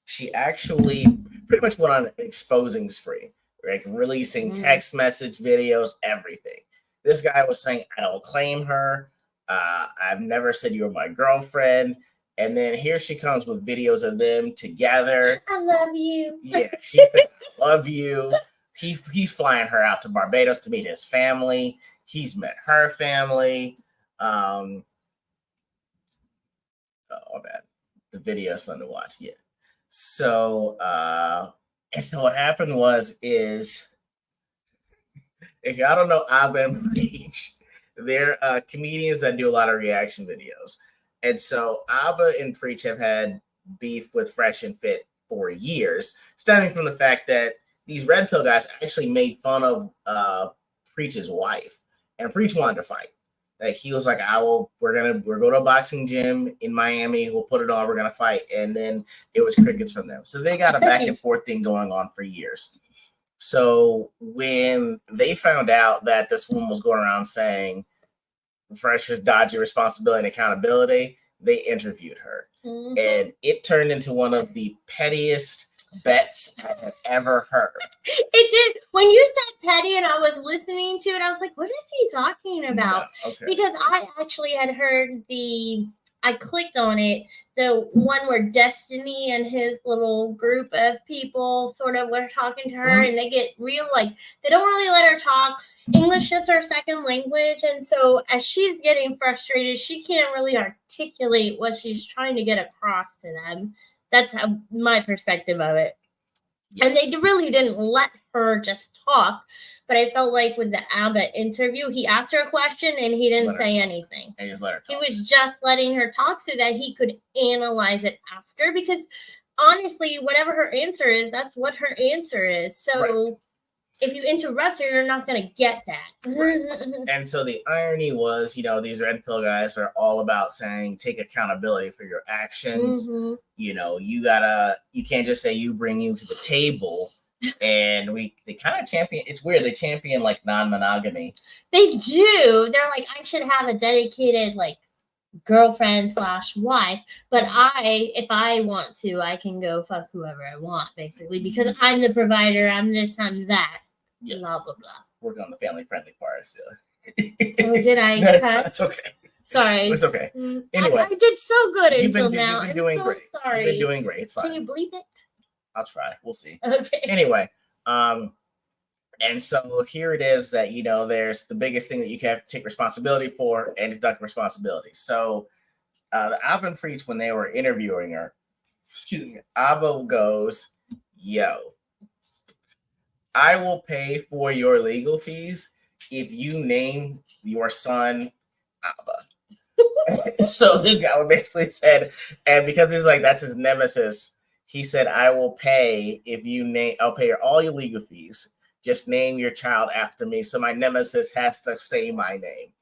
she actually pretty much went on an exposing spree, like releasing text message videos, everything. This guy was saying, I don't claim her. I've never said you were my girlfriend. And then here she comes with videos of them together. I love you. Yeah, she said, I love you. He's flying her out to Barbados to meet his family. He's met her family. Oh, man. The video's fun to watch. Yeah. So, and so what happened is if y'all don't know Abba and Preach, they're comedians that do a lot of reaction videos. And so Abba and Preach have had beef with Fresh and Fit for years, stemming from the fact that these Red Pill guys actually made fun of Preach's wife, and Preach wanted to fight. Like he was like, we're go to a boxing gym in Miami, we'll put it on, we're gonna fight. And then it was crickets from them. So they got a back and forth thing going on for years. So when they found out that this woman was going around saying Fresh is dodgy responsibility and accountability, they interviewed her. And it turned into one of the pettiest bets I have ever heard. It did. When you said petty and I was listening to it, I was like, what is he talking about? Yeah, okay. Because I actually had heard I clicked on it, the one where Destiny and his little group of people sort of were talking to her, and they get real, like, they don't really let her talk. English is her second language, and so as she's getting frustrated, she can't really articulate what she's trying to get across to them. That's how my perspective of it. Yes. And they really didn't let her just talk. But I felt like with the Abba interview, he asked her a question and he didn't say anything. And just let her talk. He was just letting her talk so that he could analyze it after. Because honestly, whatever her answer is, that's what her answer is. So if you interrupt her, you're not going to get that. Right. And so the irony was, these Red Pill guys are all about saying take accountability for your actions. You can't just say you bring you to the table. And they kind of champion, it's weird, they champion like non-monogamy. They do. They're like, I should have a dedicated like girlfriend/wife, but if I want to, I can go fuck whoever I want, basically, because I'm the provider, I'm this, I'm that. Yes. Blah blah blah. Working on the family-friendly part still. Oh, did I cut? That's okay. Sorry. It's okay. Anyway, I did so good until now. You've been doing great. Sorry. You've been doing great. It's fine. Can you bleep it? I'll try. We'll see. Okay. Anyway, and so here it is that, there's the biggest thing that you can take responsibility for and deduct responsibility. So Abba and Preach, when they were interviewing her, Abba goes, yo, I will pay for your legal fees if you name your son Abba. So this guy basically said, and because he's like, that's his nemesis, he said, I will pay I'll pay all your legal fees. Just name your child after me. So my nemesis has to say my name.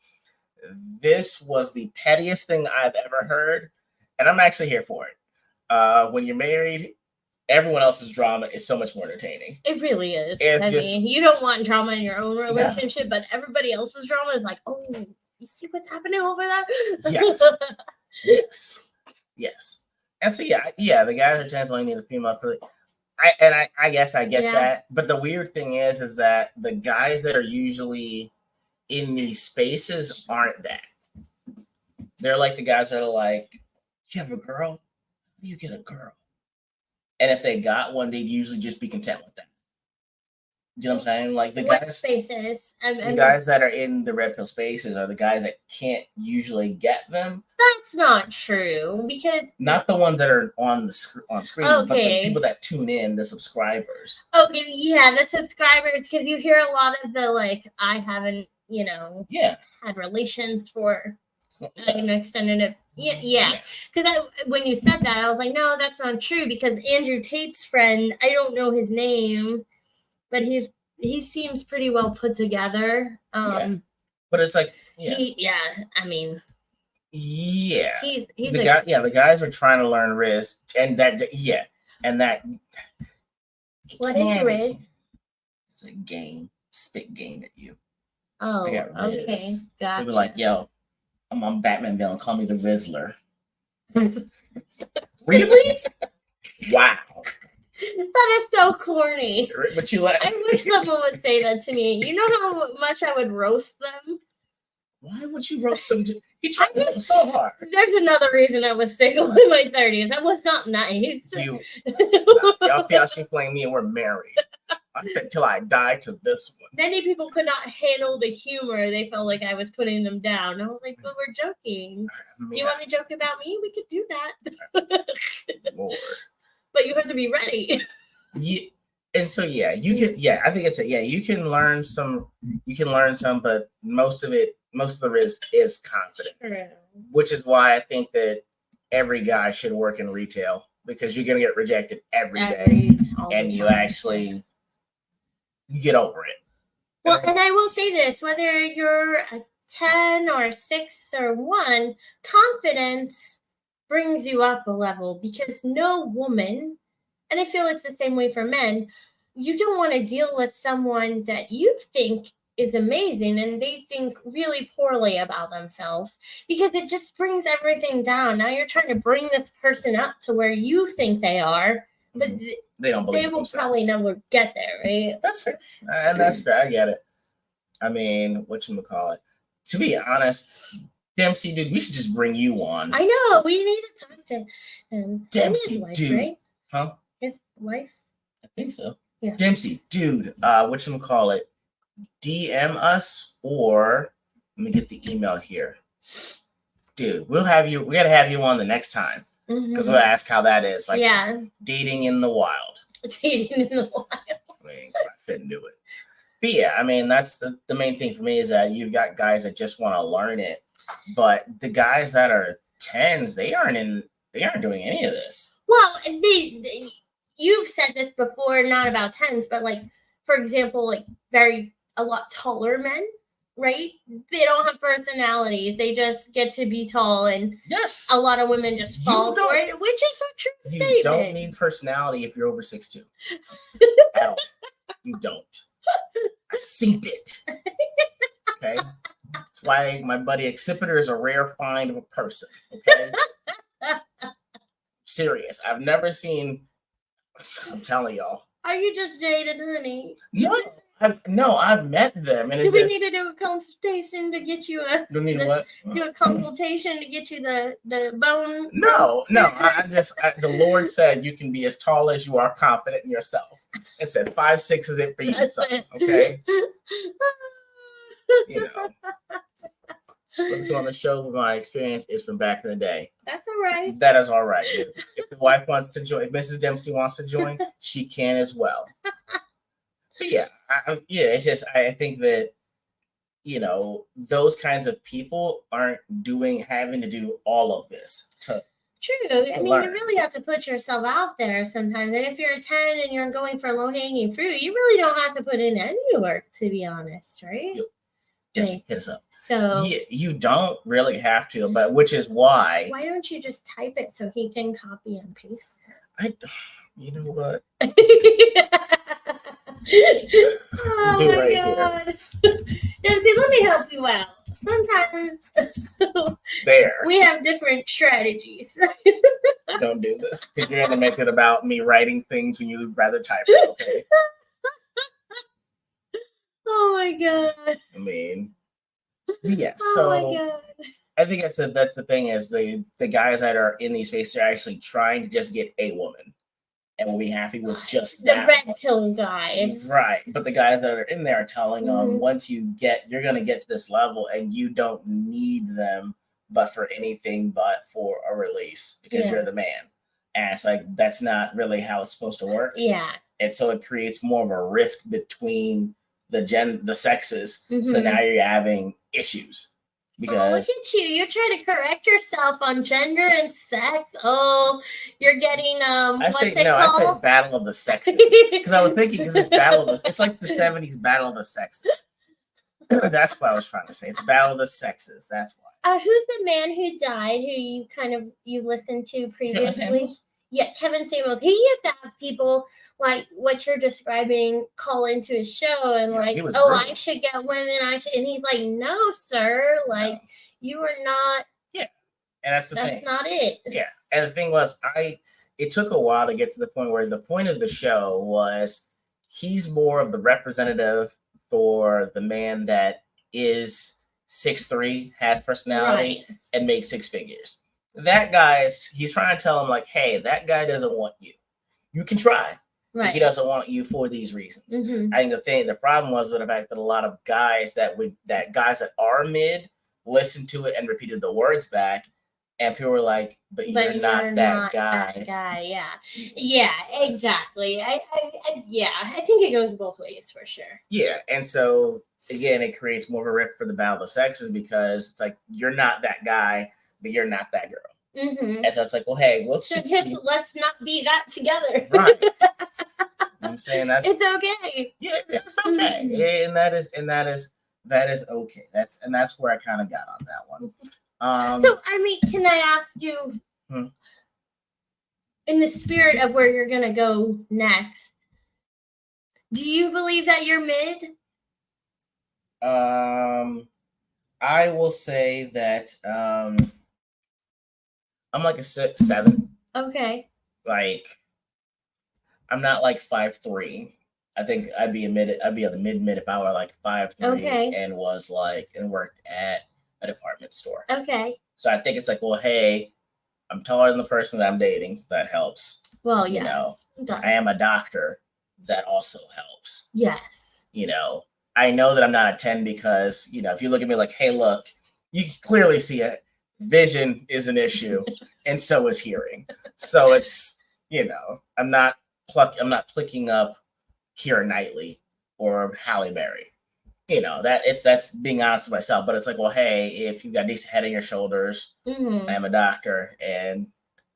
This was the pettiest thing I've ever heard. And I'm actually here for it. When you're married, everyone else's drama is so much more entertaining. It really is. I mean, you don't want drama in your own relationship, but everybody else's drama is like, oh, you see what's happening over there? Yes. Yes. And so, the guys are channeling need a female. I guess I get that. But the weird thing is that the guys that are usually in these spaces aren't that. They're like the guys that are like, you have a girl? You get a girl. And if they got one, they'd usually just be content with that. You know what I'm saying? Like the what guys, spaces? the guys that are in the red pill spaces are the guys that can't usually get them. That's not true because not the ones that are on on screen, but the people that tune in, the subscribers. Okay, yeah, the subscribers, because you hear a lot of the like, I haven't, had relations for an extended. Yeah. Because when you said that, I was like, no, that's not true. Because Andrew Tate's friend, I don't know his name, but he seems pretty well put together. But it's like, I mean, he's the guys are trying to learn Riz, and that what is Riz? It's a game, spit game at you. Oh, okay, gotcha. They were like, yo, I'm on Batman villain, call me the Rizzler. Really? Wow. That is so corny. But you like? I wish someone would say that to me. You know how much I would roast them? Why would you roast them? He tried so hard. There's another reason I was single in my 30s. I was not nice. Y'all see how she playing me and we're married. Until I die to this one. Many people could not handle the humor. They felt like I was putting them down. I was like, but we're joking. You want to joke about me? We could do that. Lord. But you have to be ready. Yeah. And so you can I think it's you can learn some, but most of the risk is confident. True. Which is why I think that every guy should work in retail, because you're gonna get rejected every day. And you actually get over it. Well, and I will say this, whether you're a 10 or a 6 or 1, confidence brings you up a level, because no woman, and I feel it's the same way for men, you don't want to deal with someone that you think is amazing and they think really poorly about themselves, because it just brings everything down. Now you're trying to bring this person up to where you think they are, but they don't believe they will probably never get there, right? That's fair. And that's fair. I get it. I mean, whatchamacallit? To be honest, Dempsey, dude, we should just bring you on. I know. We need to talk to him. Dempsey, his wife, dude. Right? Huh? His wife? I think so. Yeah. Dempsey, dude, whatchamacallit? DM us, or let me get the email here. Dude, we gotta have you on the next time. Because we'll ask how that is. Like, dating in the wild. Dating in the wild. I mean, I couldn't do it. But yeah, I mean, that's the main thing for me, is that you've got guys that just want to learn it. But the guys that are 10s, they aren't doing any of this. Well, you've said this before, not about 10s, but like, for example, like a lot taller men, right? They don't have personalities. They just get to be tall, and a lot of women just fall for it, which is a true statement. You don't need personality if you're over 6'2". At all. You don't. I seen it. Okay? That's why my buddy Accipiter is a rare find of a person. Okay? Serious. I've never seen. I'm telling y'all. Are you just jaded, honey? No, I've met them. And do we need to do a consultation to get you do a consultation to get you the bone? No. The Lord said you can be as tall as you are confident in yourself. It said 5'6" is it for you. Okay. You know. Looking on the show, my experience is from back in the day. That's all right. That is all right. If the wife wants to join, if Mrs. Dempsey wants to join, she can as well. But it's just, I think that, those kinds of people aren't having to do all of this. True. I mean, you really have to put yourself out there sometimes. And if you're a 10 and you're going for low-hanging fruit, you really don't have to put in any work, to be honest, right? Dempsey, hit us up. So you don't really have to, but which is why. Why don't you just type it so he can copy and paste it? You know what? Oh my God. Dempsey, let me help you out. Sometimes we have different strategies. Don't do this, because you're going to make it about me writing things when you'd rather type it, okay? Oh my God. I mean, yeah, so oh my God. I think that's the thing, is the guys that are in these spaces are actually trying to just get a woman. and will be happy with just The that. red pill guys. Right. But the guys that are in there are telling them once you're going to get to this level and you don't need them but for anything but for a release because you're the man. And it's like, that's not really how it's supposed to work. Yeah. And so it creates more of a rift between the sexes. So now you're having issues. Because look at you. You're trying to correct yourself on gender and sex. Oh, you're getting I say battle of the sexes. Because I was thinking it's like the 70s battle of the sexes. That's what I was trying to say. It's battle of the sexes. That's why. Who's the man who died who you listened to previously? Yeah, Kevin Samuels. He used to have people like what you're describing call into his show and like, I should get women. And he's like, no, sir. Like, you are not. Yeah. And that's thing. That's not it. Yeah. And the thing was, it took a while to get to the point where the point of the show was he's more of the representative for the man that is 6'3", has personality, and makes six figures. That he's trying to tell him like, hey, that guy doesn't want you. You can try. Right. He doesn't want you for these reasons. I think the problem was the fact that a lot of guys that are mid listened to it and repeated the words back, and people were like, but you're not that guy. That guy, yeah. Yeah, exactly. I think it goes both ways for sure. Yeah, and so again, it creates more of a rift for the battle of the sexes because it's like you're not that guy, but you're not that girl. And so it's like, well, hey, let's not be that together. Right. I'm saying it's okay. Yeah, it's okay. And that is okay. That's where I kind of got on that one. So can I ask you in the spirit of where you're gonna go next, do you believe that you're mid? I will say that I'm like a 6'7". Okay. Like, I'm not like 5'3". I think I'd be on the mid if I were like 5'3" and was like and worked at a department store. Okay. So I think it's like, well, hey, I'm taller than the person that I'm dating. That helps. Well, you know, I am a doctor. That also helps. Yes. You know, I know that I'm not a 10 because, you know, if you look at me like, hey, look, you can clearly see it. Vision is an issue, and so is hearing. So it's, you know, I'm not picking up Keira Knightley or Halle Berry. You know, that's being honest with myself. But it's like, well, hey, if you've got a decent head on your shoulders, I am a doctor, and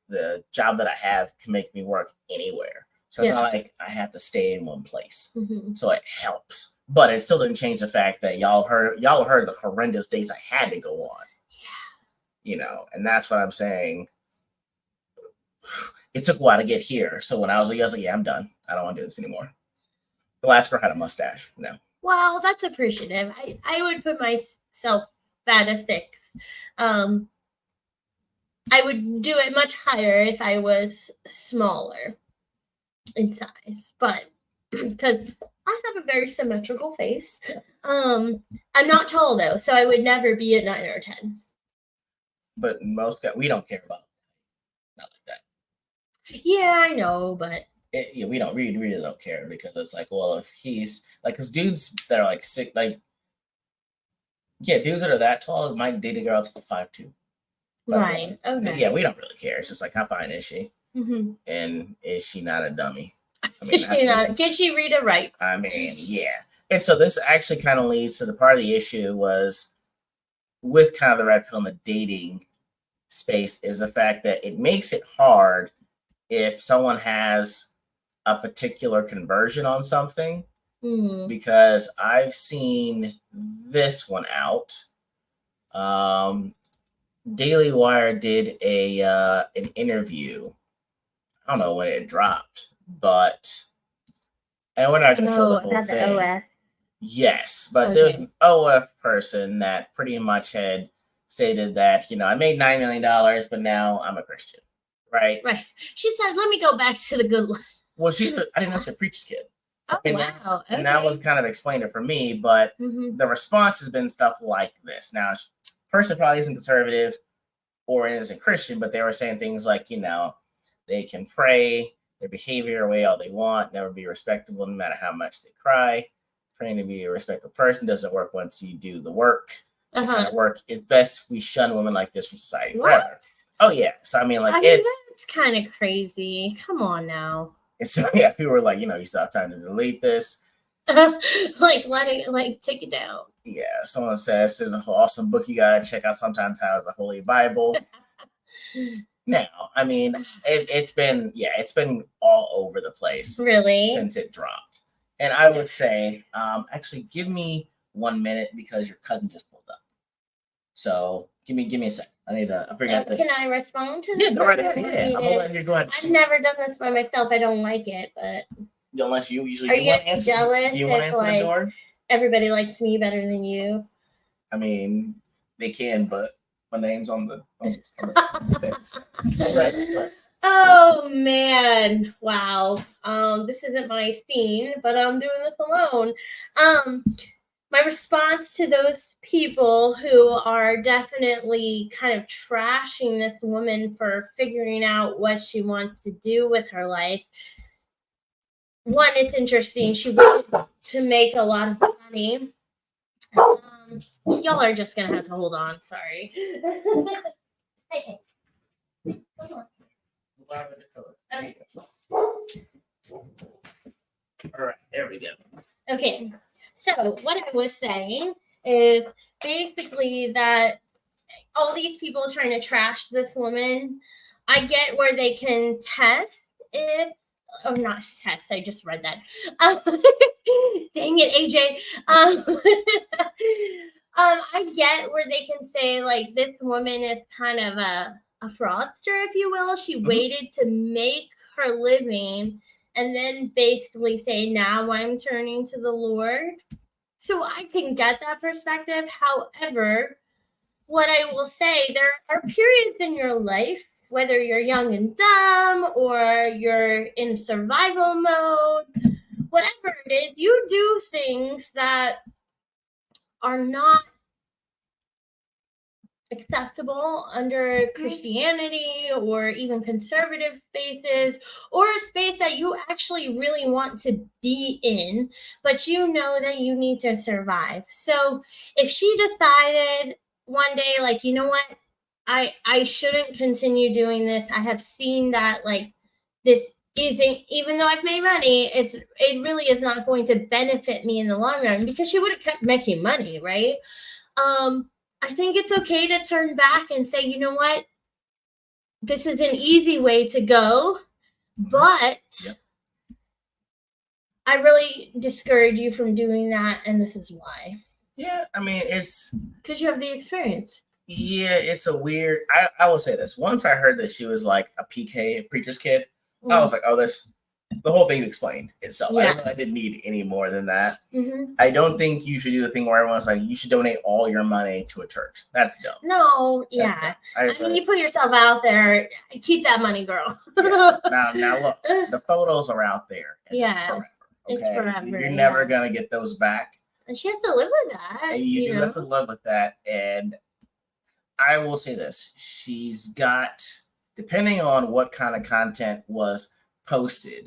the job that I have can make me work anywhere. So it's not like I have to stay in one place. So it helps. But it still didn't change the fact that y'all heard the horrendous dates I had to go on. You know, and that's what I'm saying. It took a while to get here. So when I was like, yeah, I'm done. I don't want to do this anymore. The last girl had a mustache. No. Well, that's appreciative. I would put myself fatistic. I would do it much higher if I was smaller in size, but because I have a very symmetrical face. I'm not tall though, so I would never be a 9 or 10. But most guys, we don't care about not like that. Yeah, I know, but we don't really don't care because it's like, well, if he's like, because dudes that are like sick, like, yeah, dudes that are that tall, my dating girl's like 5'2". Right. Okay. Yeah, we don't really care. It's just like, how fine is she? And is she not a dummy? Did she read it right? I mean, yeah. And so this actually kind of leads to the part of the issue was with kind of the red pill in the dating space is the fact that it makes it hard if someone has a particular conversion on something, because I've seen this one out. Daily Wire did an interview. I don't know when it dropped, but and we're not going to show the whole thing. OF. Yes, but there's an OF person that pretty much had stated that, you know, I made $9 million, but now I'm a Christian. Right. She said, let me go back to the good life. Well, I didn't know she's a preacher's kid. Wow. And that was kind of explained it for me, but the response has been stuff like this. Now, person probably isn't conservative or isn't Christian, but they were saying things like, you know, they can pray their behavior away all they want, never be respectable no matter how much they cry. Praying to be a respectable person doesn't work once you do the work. Kind of work. It's best we shun women like this from society forever. Oh yeah. So I mean, it's kind of crazy. Come on now. And so yeah, people were like, you still have time to delete this. Take it down. Yeah. Someone says there's an awesome book you gotta check out sometimes. How is the Holy Bible? No, I mean it's been all over the place really since it dropped. And I would say, actually, give me 1 minute because your cousin just pulled up. So give me a second. I need to figure out. Can I respond to this? Yeah, go right ahead. Yeah, go ahead. I've never done this by myself. I don't like it, but unless you usually are you jealous? Do you want to answer the door? Everybody likes me better than you. I mean, they can, but my name's on the things. Right. Oh man, wow. This isn't my scene, but I'm doing this alone. My response to those people who are definitely kind of trashing this woman for figuring out what she wants to do with her life. One, it's interesting. She wanted to make a lot of money. Y'all are just gonna have to hold on. Sorry. Hey. Come on. Okay. All right, there we go. Okay, so what I was saying is basically that all these people trying to trash this woman, I get where they can test it. Oh, not test. I just read that. Dang it, AJ. I get where they can say like this woman is kind of a fraudster, if you will. She waited to make her living and then basically say, now I'm turning to the Lord. So I can get that perspective. However, what I will say, there are periods in your life, whether you're young and dumb or you're in survival mode, whatever it is, you do things that are not acceptable under Christianity or even conservative spaces, or a space that you actually really want to be in, but you know that you need to survive. So if she decided one day, like, you know what, I shouldn't continue doing this. I have seen that like this isn't, even though I've made money, it really is not going to benefit me in the long run, because she would have kept making money, right? I think it's okay to turn back and say, you know what, this is an easy way to go, but I really discourage you from doing that, and this is why. Yeah, I mean, it's because you have the experience. Yeah, it's a weird. I will say this. Once I heard that she was like a PK, a preacher's kid, I was like, oh, the whole thing's explained itself. Yeah. I didn't need any more than that. I don't think you should do the thing where everyone's like, you should donate all your money to a church. That's dumb. No, yeah. I mean, you put yourself out there. Keep that money, girl. Now look, the photos are out there. Yeah. It's forever. You're never going to get those back. And she has to live with that. And you do have to live with that. And I will say this. She's got, depending on what kind of content was posted,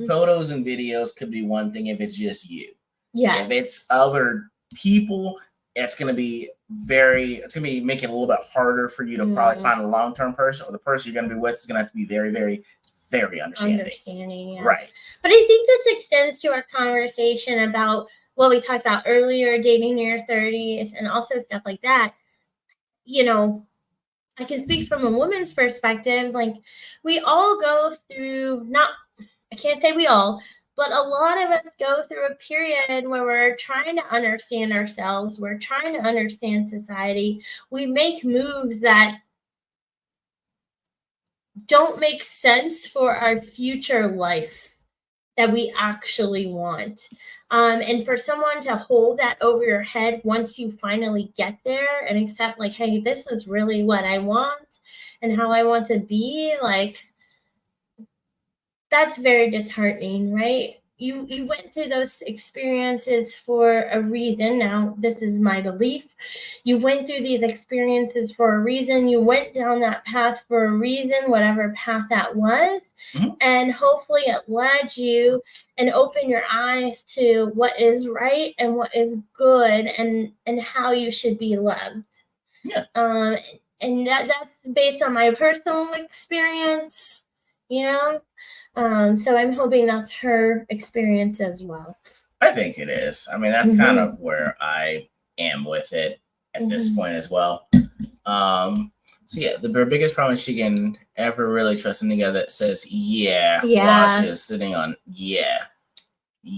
photos and videos could be one thing if it's just you. Yeah. If it's other people, it's going to be making it a little bit harder for you to probably find a long-term person, or the person you're going to be with is going to have to be very, very, very understanding. Yeah. Right. But I think this extends to our conversation about what we talked about earlier, dating in your 30s and also stuff like that. You know, I can speak from a woman's perspective. Like, we all go through, I can't say we all, but a lot of us go through a period where we're trying to understand ourselves. We're trying to understand society. We make moves that don't make sense for our future life that we actually want. And for someone to hold that over your head once you finally get there and accept, like, hey, this is really what I want and how I want to be, like, that's very disheartening, right? you went through those experiences for a reason. Now, this is my belief. You went through these experiences for a reason. You went down that path for a reason, whatever path that was. And hopefully it led you and opened your eyes to what is right and what is good and how you should be loved. Yeah. And that's based on my personal experience, you know? So I'm hoping that's her experience as well. I think it is. I mean, that's kind of where I am with it at this point as well. So yeah, the biggest problem is she can ever really trust a nigga that says while she is sitting on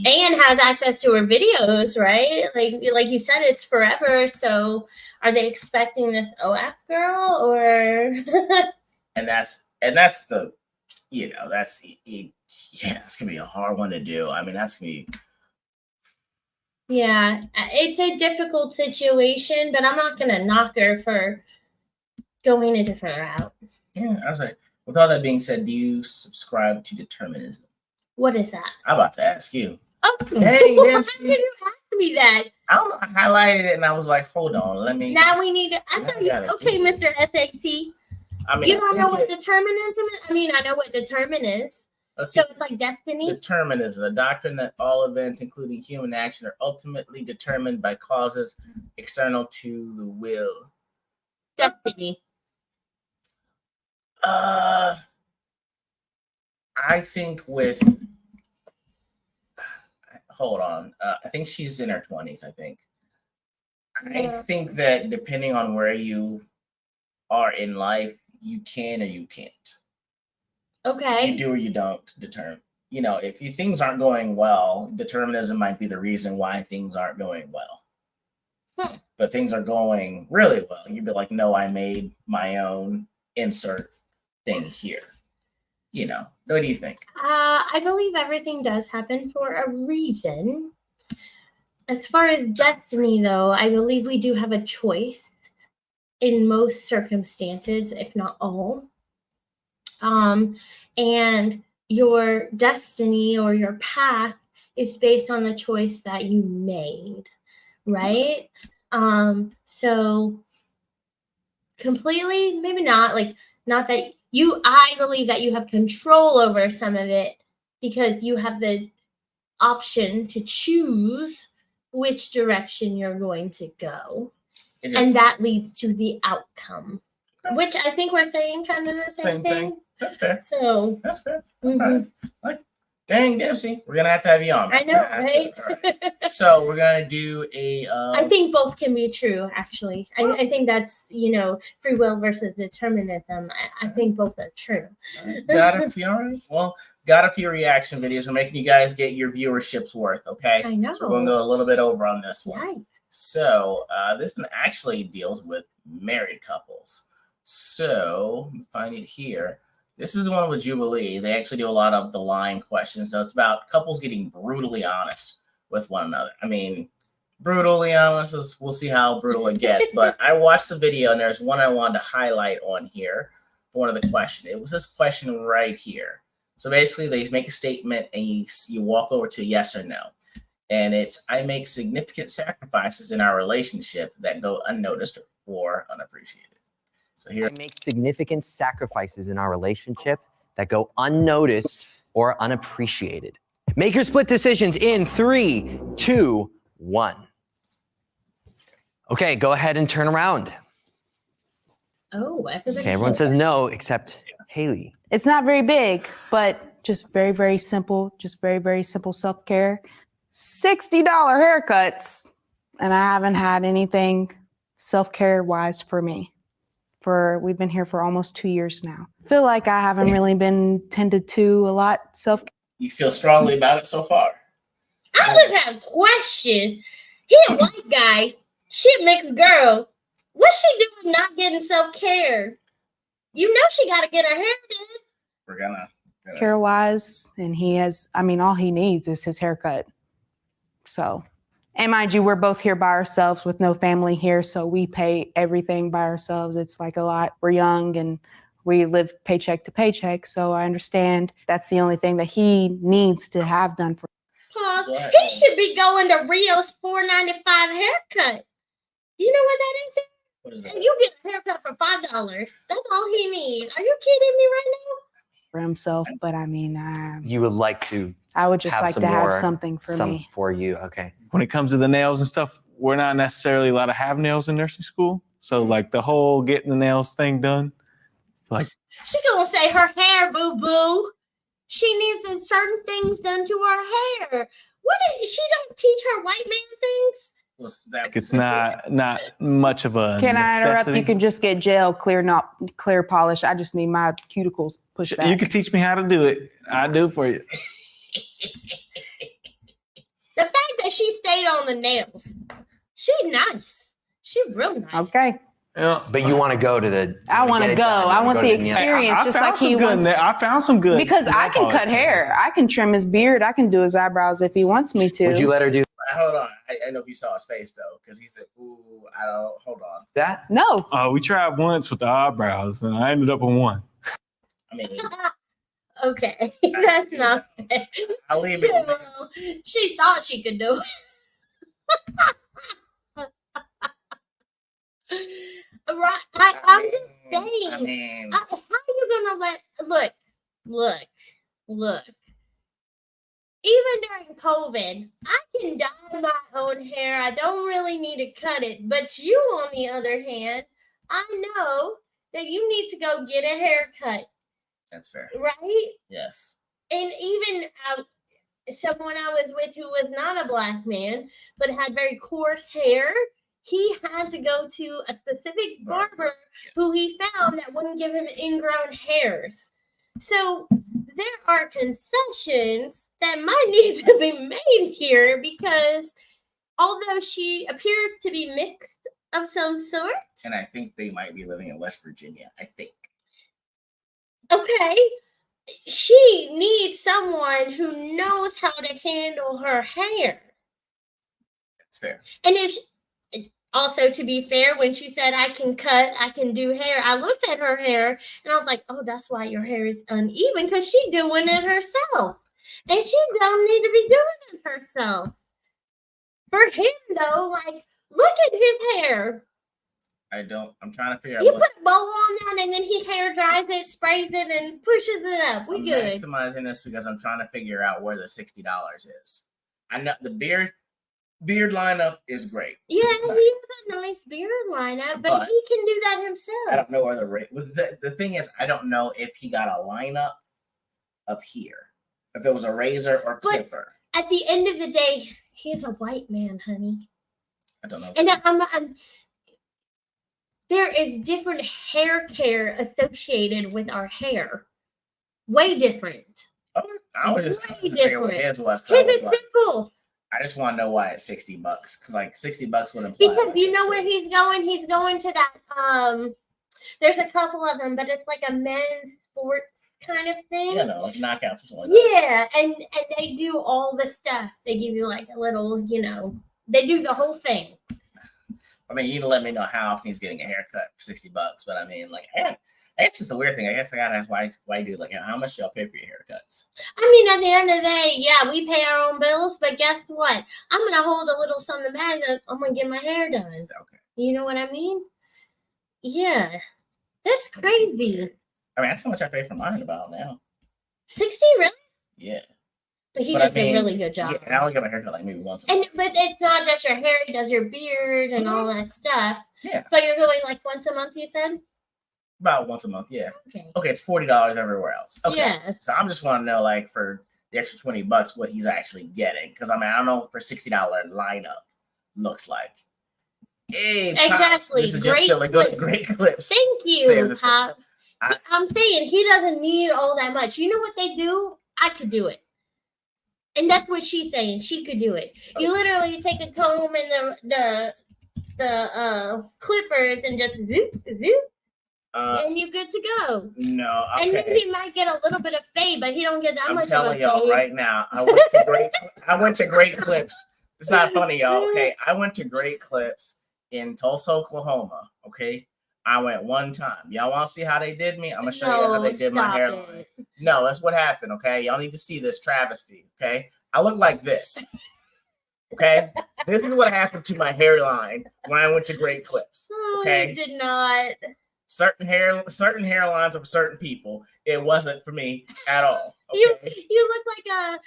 and has access to her videos, right? Like you said, it's forever. So are they expecting this OF girl or? and that's the, it's gonna be a hard one to do. I mean, that's gonna be. Yeah, it's a difficult situation, but I'm not gonna knock her for going a different route. Yeah, I was like, with all that being said, do you subscribe to determinism? What is that? I'm about to ask you. Oh, hey, how did you ask me that? I don't know. I highlighted it and I was like, hold on, let me. Now we need to. I thought you. Okay, Mr. SAT. I mean, you don't know what determinism is. I mean, I know what determine is. So it's like destiny. Determinism, a doctrine that all events, including human action, are ultimately determined by causes external to the will. Destiny. I think hold on. I think she's in her 20s, I think. I think that depending on where you are in life, you can or you can't. Okay. You do or you don't determine. If things aren't going well, determinism might be the reason why things aren't going well. But things are going really well. You'd be like, no, I made my own insert thing here. What do you think? I believe everything does happen for a reason. As far as destiny, though, I believe we do have a choice in most circumstances, if not all. And your destiny or your path is based on the choice that you made, right? So completely, maybe not, not that I believe that you have control over some of it because you have the option to choose which direction you're going to go. And that leads to the outcome, which I think we're saying kind of the same thing. That's fair. So that's fair. Like, dang, Dempsey, we're gonna have to have you on. I know, right? Right. So we're gonna do a. I think both can be true. Actually, I think that's free will versus determinism. I think both are true. Got a few, all right. Well, got a few reaction videos. We're making you guys get your viewership's worth. Okay. I know. So we're gonna go a little bit over on this one. Nice. So this one actually deals with married couples. So let me find it here. This is the one with Jubilee. They actually do a lot of the line questions. So it's about couples getting brutally honest with one another. I mean, brutally honest, we'll see how brutal it gets. But I watched the video, and there's one I wanted to highlight on here for one of the questions. It was this question right here. So basically, they make a statement, and you walk over to yes or no. And it's, I make significant sacrifices in our relationship that go unnoticed or unappreciated. So here, I make significant sacrifices in our relationship that go unnoticed or unappreciated. Make your split decisions in 3, 2, 1. Okay, go ahead and turn around. Oh, okay, everyone says no except Haley. It's not very big, but just very, very simple. Just very, very simple self-care. $60 haircuts, and I haven't had anything self-care wise for me. We've been here for almost 2 years now. Feel like I haven't really been tended to a lot self. You feel strongly about it so far? I just have questions. He a white guy, shit mixed girl. What's she doing not getting self-care? You know she got to get her hair done. We're gonna care wise, and he has. I mean, all he needs is his haircut. So. And mind you, we're both here by ourselves with no family here, so we pay everything by ourselves. It's like a lot. We're young and we live paycheck to paycheck, so I understand that's the only thing that he needs to have done for. Pause. Go ahead. He should be going to Rio's $4.95 haircut. You know what that is? What is that? You get a haircut for $5. That's all he needs. Are you kidding me right now? For himself, but I mean, You would like to I would just have like some to have more- something for me. for you. Okay. When it comes to the nails and stuff, we're not necessarily allowed to have nails in nursing school. So like the whole getting the nails thing done, like She gonna say her hair, boo boo. She needs some certain things done to her hair. She don't teach her white man things? it's not much of a Can I interrupt? necessity. You can just get gel, clear polish. I just need my cuticles pushed back. You can teach me how to do it. I do it for you. The fact that she stayed on the nails. She nice. She real nice. Okay. Yeah. But you want to go to the. I want to go. I want the experience. experience, I just found like he some good wants. I found some good. Because I nail can polish. cut hair. I can trim his beard. I can do his eyebrows if he wants me to. Would you let her do Hold on. I know if you saw his face though, because he said, "Ooh, I don't." Hold on. that? No. We tried once with the eyebrows, and I ended up with one. I mean, Okay, that's not fair. I'll leave it. Well, she thought she could do it. Right? I'm just saying. I mean, how are you gonna look? Even during COVID, I can dye my own hair. I don't really need to cut it. But you, on the other hand, I know that you need to go get a haircut, that's fair. right? Yes. And even someone I was with who was not a black man, but had very coarse hair, he had to go to a specific barber who he found that wouldn't give him ingrown hairs. So there are concessions that might need to be made here because although she appears to be mixed of some sort. And I think they might be living in West Virginia. I think. Okay. She needs someone who knows how to handle her hair. That's fair. And also, to be fair, when she said, I can cut, I can do hair, I looked at her hair and I was like, oh, that's why your hair is uneven, because she's doing it herself. And she don't need to be doing it herself. For him, though, like, look at his hair. I'm trying to figure out You what put a bow on that and then he hair dries it, sprays it, and pushes it up. We I'm good. maximizing this because I'm trying to figure out where the $60 is. I know the beard lineup is great. Yeah, It's nice. he has a nice beard lineup, but he can do that himself. I don't know where the rate. The thing is, I don't know if he got a lineup up here. If it was a razor or clipper. At the end of the day, he's a white man, honey. I don't know. And I'm there is different hair care associated with our hair. Way different. I was just Way trying to figure what different. his was. 'Cause I His was is like, simple. I just want to know why it's $60 because like $60 would imply. Because you know where he's going? He's going to that there's a couple of them, but it's like a men's sports kind of thing. You know, like knockouts or something like that. Yeah, and they do all the stuff. They give you like a little, they do the whole thing. I mean, you need to let me know how often he's getting a haircut for $60. But I mean, like, it's just a weird thing. I guess I gotta ask why dudes like how much y'all pay for your haircuts? I mean, at the end of the day, yeah, we pay our own bills, but guess what? I'm gonna hold a little something back. I'm gonna get my hair done. Okay. You know what I mean? Yeah, that's crazy. I mean, that's how much I pay for mine about now. 60, really? Yeah. But he But I does a mean, really good job. Yeah, and I only get my haircut like maybe once. But it's not just your hair; he does your beard and all that stuff. Yeah. But you're going like once a month, you said? About once a month, yeah. Okay. Okay, it's $40 everywhere else. Okay. Yeah. So I'm just want to know, like, for the extra $20, what he's actually getting, because I mean, I don't know for $60 lineup looks like. Hey, Pops, Exactly. this is just silly good, great clips. Thank you, Save the- Pops. I'm saying he doesn't need all that much. You know what they do? I could do it. And that's what she's saying. She could do it. You literally take a comb and the clippers and just zoop, and you're good to go. No, okay. And maybe he might get a little bit of fade, but he don't get that I'm much telling of a y'all fade. right now, I went to Great Clips. It's not funny, y'all. Okay, I went to Great Clips in Tulsa, Oklahoma. Okay, I went one time. Y'all want to see how they did me? I'm gonna show you how they did my hairline. No, that's what happened. Okay, y'all need to see this travesty. Okay, I look like this. Okay, this is what happened to my hairline when I went to Great Clips. Okay, You did not. Certain hairlines of certain people. It wasn't for me at all. Okay? You look like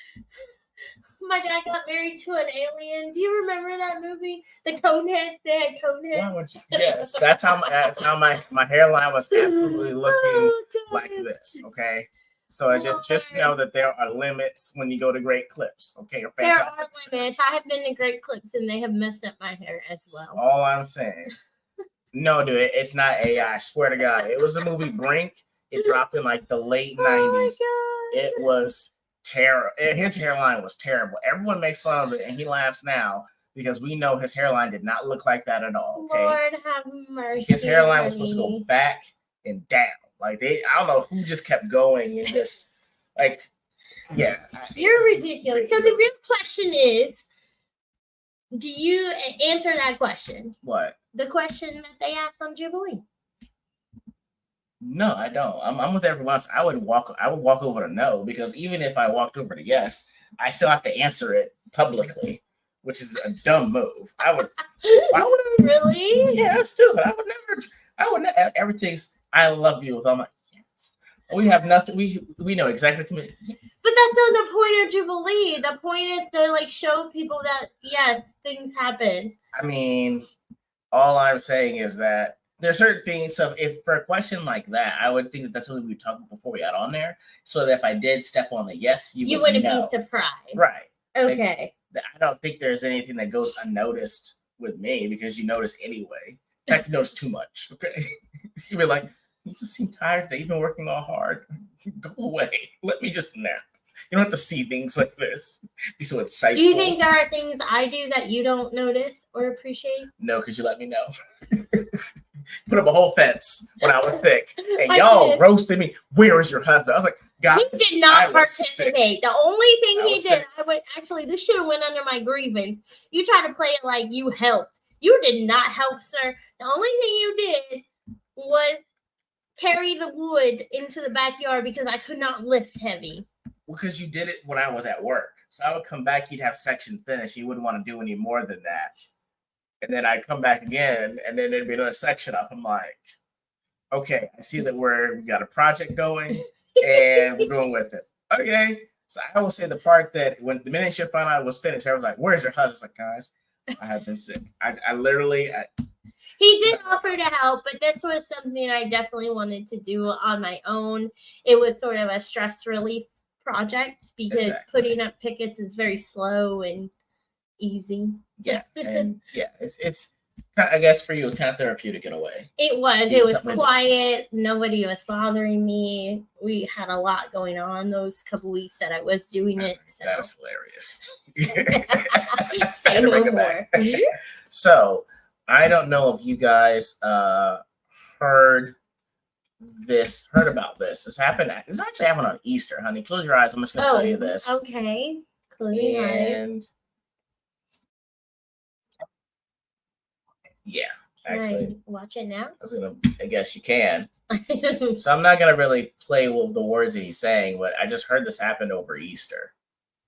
my dad got married to an alien. Do you remember that movie? The Coneheads. They had Coneheads. Yes, that's how my hairline was absolutely looking like this. Okay, so I just know that there are limits when you go to Great Clips. Okay, or There are Fantastic limits. I have been to Great Clips and they have messed up my hair as well. That's all I'm saying. No, dude, it's not AI. I swear to God, it was the movie Brink. It dropped in like the late 90s. It was terrible. His hairline was terrible. Everyone makes fun of it, and he laughs now because we know his hairline did not look like that at all. Okay? Lord have mercy. His hairline was supposed to go back and down. Like I don't know who just kept going and just like, yeah. You're ridiculous. So the real question is, do you answer that question? What? The question that they asked on Jubilee. No, I don't. I'm with everyone else. I would walk over to no, because even if I walked over to yes, I still have to answer it publicly, which is a dumb move. Why would I? Really? Yeah, that's stupid. I would never. Everything's I love you with all my yes. We have nothing. We know exactly. But that's not the point of Jubilee. The point is to like show people that yes, things happen. I mean, all I'm saying is that there are certain things. So if for a question like that, I would think that that's something we talked about before we got on there. So that if I did step on the yes, you wouldn't be surprised. Right. Okay. I don't think there's anything that goes unnoticed with me because you notice anyway. In fact, you notice too much. Okay. You'd be like, you just seem tired. You've been working all hard. Go away. Let me just nap. You don't have to see things like this. Be so insightful. Do you think there are things I do that you don't notice or appreciate? No, because you let me know. Put up a whole fence when I was sick, and y'all roasted me. Where is your husband? I was like, God, he did not participate. The only thing he did, this should have went under my grievance. You try to play it like you helped. You did not help, sir. The only thing you did was carry the wood into the backyard because I could not lift heavy. Because you did it when I was at work. So I would come back, you'd have section finished. You wouldn't want to do any more than that. And then I'd come back again, and then there'd be another section up. I'm like, okay, I see that we got a project going, and we're going with it. Okay. So I will say the part that when the minute shift finally was finished, I was like, where's your husband? I was like, guys, I have been sick. I literally... He did offer to help, but this was something I definitely wanted to do on my own. It was sort of a stress relief project because putting up pickets is very slow and easy. Yeah, and yeah, it's I guess for you, it's kind of therapeutic in a way. It was quiet. Nobody was bothering me. We had a lot going on those couple weeks that I was doing it. So. That's hilarious. Say no more. So I don't know if you guys heard about this. This actually happened on Easter, honey. Close your eyes. I'm just gonna tell you this. Okay. Closing your eyes. Yeah, actually. Watch it now. I guess you can. So I'm not gonna really play with the words that he's saying, but I just heard this happen over Easter.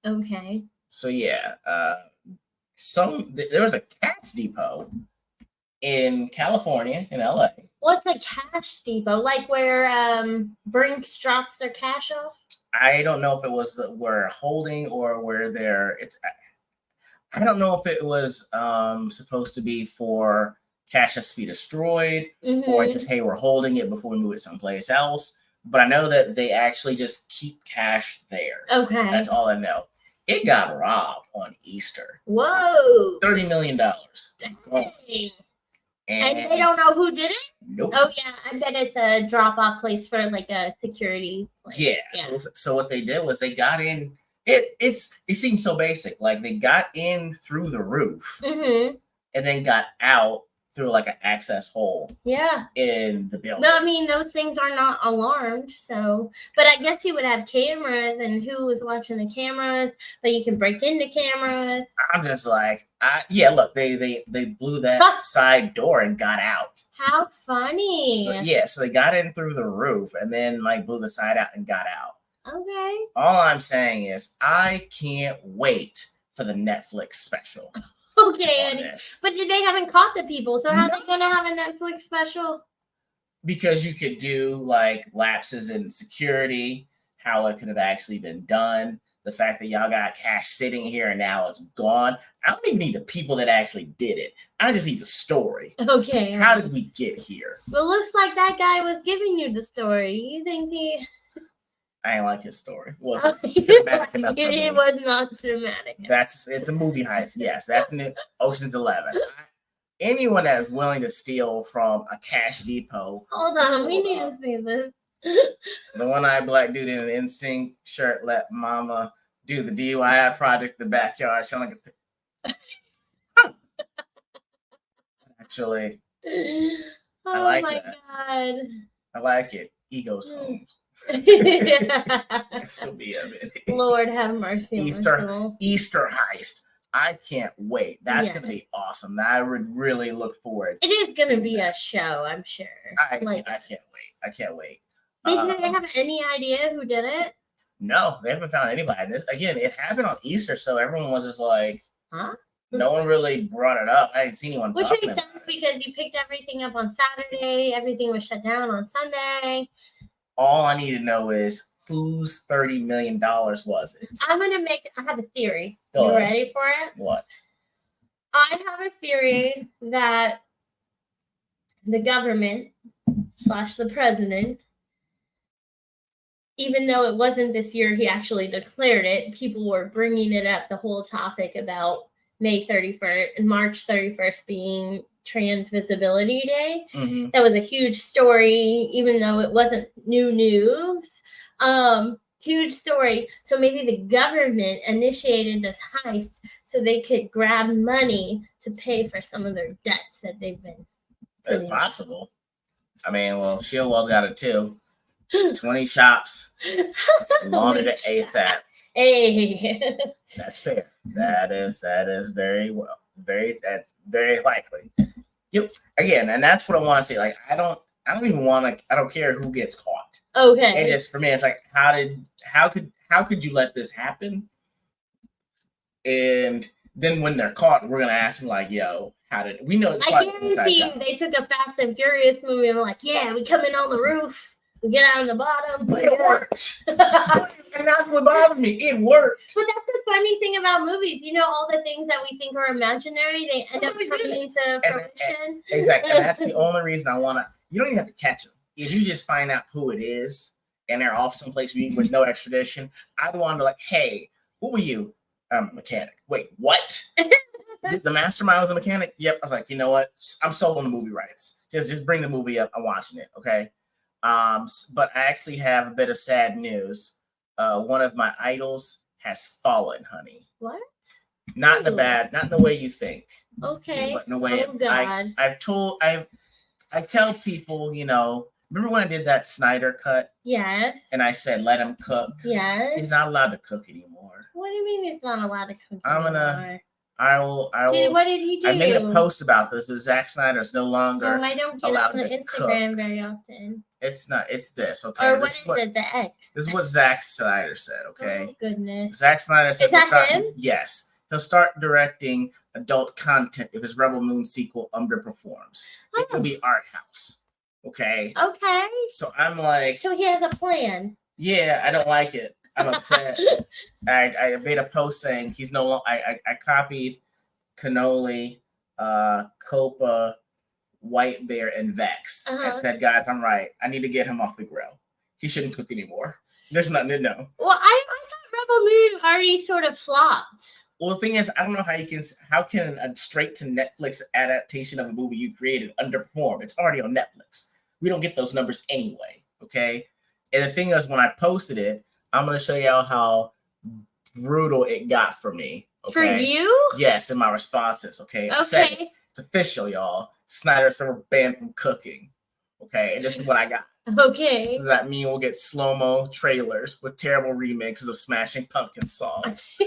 Okay. So yeah, there was a Cash Depot in California, in LA. What's a Cash Depot? Like where Brinks drops their cash off? I don't know if it was where holding or where I don't know if it was supposed to be for cash that's to be destroyed, or it's just, hey, we're holding it before we move it someplace else. But I know that they actually just keep cash there. Okay. That's all I know. It got robbed on Easter. Whoa. $30 million. Dang. And they don't know who did it? Nope. Oh, yeah. I bet it's a drop-off place for like a security. Yeah. So what they did was they got in. It seems so basic. Like they got in through the roof and then got out through like an access hole. Yeah. In the building. No, I mean those things are not alarmed. So, but I guess you would have cameras, and who was watching the cameras? But you can break into cameras. I'm just like, yeah. Look, they blew that side door and got out. How funny. So they got in through the roof and then like blew the side out and got out. Okay. All I'm saying is I can't wait for the Netflix special. Okay, on Eddie. this. But they haven't caught the people, so how are they going to have a Netflix special? Because you could do like lapses in security, how it could have actually been done, the fact that y'all got cash sitting here and now it's gone. I don't even need the people that actually did it. I just need the story. Okay. How did we get here? Well, looks like that guy was giving you the story. You think he... I ain't like his story. It wasn't Oh, cinematic enough for me. it was not cinematic. It's a movie heist. Yes, that's in the Ocean's 11. Anyone that's willing to steal from a Cash Depot. Hold on, we need to see this. The one-eyed black dude in an NSYNC shirt let mama do the DIY project in the backyard. Sound like a... Actually, Oh I like my that. god. I like it. E.G.O's home. This will be a minute. Lord have mercy. Easter heist. I can't wait. That's gonna be awesome. I would really look forward. It is gonna be a show, I'm sure. I can't wait. I can't wait. They didn't have any idea who did it? No, they haven't found anybody. And this again, it happened on Easter, so everyone was just like, huh? No one really brought it up. I didn't see anyone. Which makes sense because you picked everything up on Saturday. Everything was shut down on Sunday. All I need to know is whose $30 million was it? I have a theory. Go you ahead. ready for it? What? I have a theory that the government / the president, even though it wasn't this year, he actually declared it. People were bringing it up, the whole topic about May 31st and March 31st being Trans Visibility Day. Mm-hmm. That was a huge story, even though it wasn't new news. Huge story. So maybe the government initiated this heist so they could grab money to pay for some of their debts that they've been. It's possible. I mean, well, Shieldwell's got it too. 20 shops. Laundered it ASAP. Hey. That's fair. That is very well. Very likely. Yep. Again, and that's what I want to say. Like, I don't care who gets caught. Okay. And just for me, it's like, how could you let this happen? And then when they're caught, we're gonna ask them like, yo, how did we know? I guarantee you they took a Fast and Furious movie and were like, yeah, we come in on the roof, we get out on the bottom. But it worked. And that's what bothered me. It worked. But that's the funny thing about movies. You know, all the things that we think are imaginary, they end up coming into fruition. Exactly. And that's the only reason I want to. You don't even have to catch them. If you just find out who it is and they're off someplace with no extradition, I'd want to like, hey, who were you? I'm a mechanic. Wait, what? The mastermind was a mechanic? Yep. I was like, you know what? I'm sold on the movie rights. Just bring the movie up. I'm watching it. Okay. But I actually have a bit of sad news. One of my idols has fallen, honey. What? Not in the way you think. Okay. But in the way God. I tell people, you know, remember when I did that Snyder cut? Yes. And I said, let him cook. Yes. He's not allowed to cook anymore. What do you mean he's not allowed to cook I will. What did he do? I made a post about this, but Zack Snyder is no longer I don't get allowed on the to Instagram cook. very often. It's not. It's this. Okay. Or what is it? The X. This is what Zack Snyder said. Okay. Oh goodness. Zack Snyder said. Is that him? Yes. He'll start directing adult content if his Rebel Moon sequel underperforms. It will be art house. Okay. Okay. So I'm like. So he has a plan. Yeah, I don't like it. I'm upset. I made a post saying he's no longer. I copied Cannoli, Copa, White Bear, and Vex, and said, guys, I'm right. I need to get him off the grill. He shouldn't cook anymore. There's nothing. No. Well, I thought Rebel Moon already sort of flopped. Well, the thing is, I don't know how can a straight to Netflix adaptation of a movie you created underperform? It's already on Netflix. We don't get those numbers anyway. Okay. And the thing is, when I posted it, I'm going to show y'all how brutal it got for me. Okay? For you? Yes, in my responses. Okay. Okay. It's official, y'all. Snyder's banned from cooking. Okay. And this is what I got. Okay. Does that mean we'll get slow-mo trailers with terrible remixes of Smashing Pumpkins songs?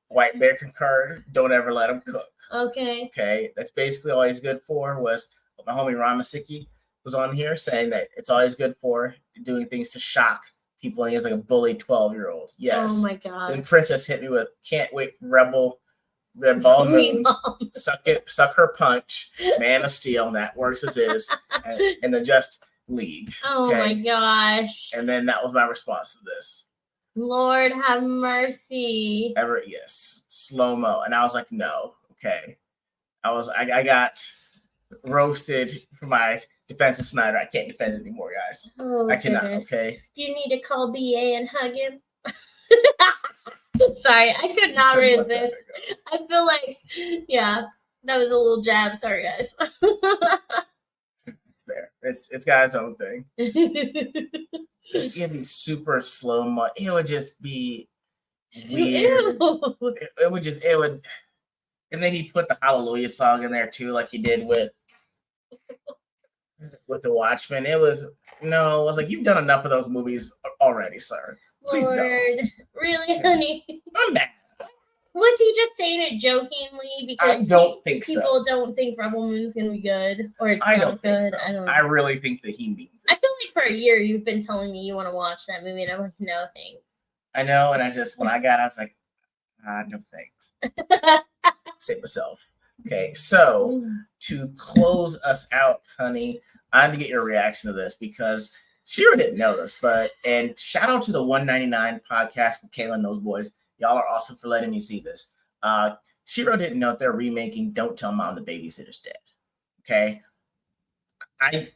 White Bear concurred. Don't ever let him cook. Okay. Okay. That's basically all he's good for. Was my homie Ramasiki was on here saying that it's always good for doing things to shock people, and he's like a bully 12-year-old. Yes. Oh my god. Then Princess hit me with "Can't Wait, Rebel." Red Ball Moons, suck her punch, Man of Steel, and that works as is, and the Just League. Oh my gosh. And then that was my response to this. Lord have mercy. Yes, slow-mo. And I was like, no, okay. I got roasted for my defense of Snyder. I can't defend it anymore, guys. Oh, I cannot, goodness. okay? Do you need to call BA and hug him? Sorry, I could not resist. I feel like, yeah, that was a little jab. Sorry, guys. It's fair. It's got its own thing. It'd be super slow-mo. It would just be weird. It would. And then he put the Hallelujah song in there too, like he did with the Watchmen. It was like, you've done enough of those movies already, sir. Please Lord, don't. really, honey? I'm mad. Was he just saying it jokingly? Because I don't think so. People don't think Rebel Moon's gonna be good, or it's I not don't think good. so. I don't know. I really think that he means it. I feel like for a year you've been telling me you want to watch that movie, and I'm like, no thanks. I know, and when I got out, I was like, no thanks. Save myself. Okay, so to close us out, honey, I had to get your reaction to this because Shira didn't know this, and shout out to the 199 podcast with Kayla and those boys. Y'all are awesome for letting me see this. Shiro didn't know that they're remaking Don't Tell Mom the Babysitter's Dead. Okay. I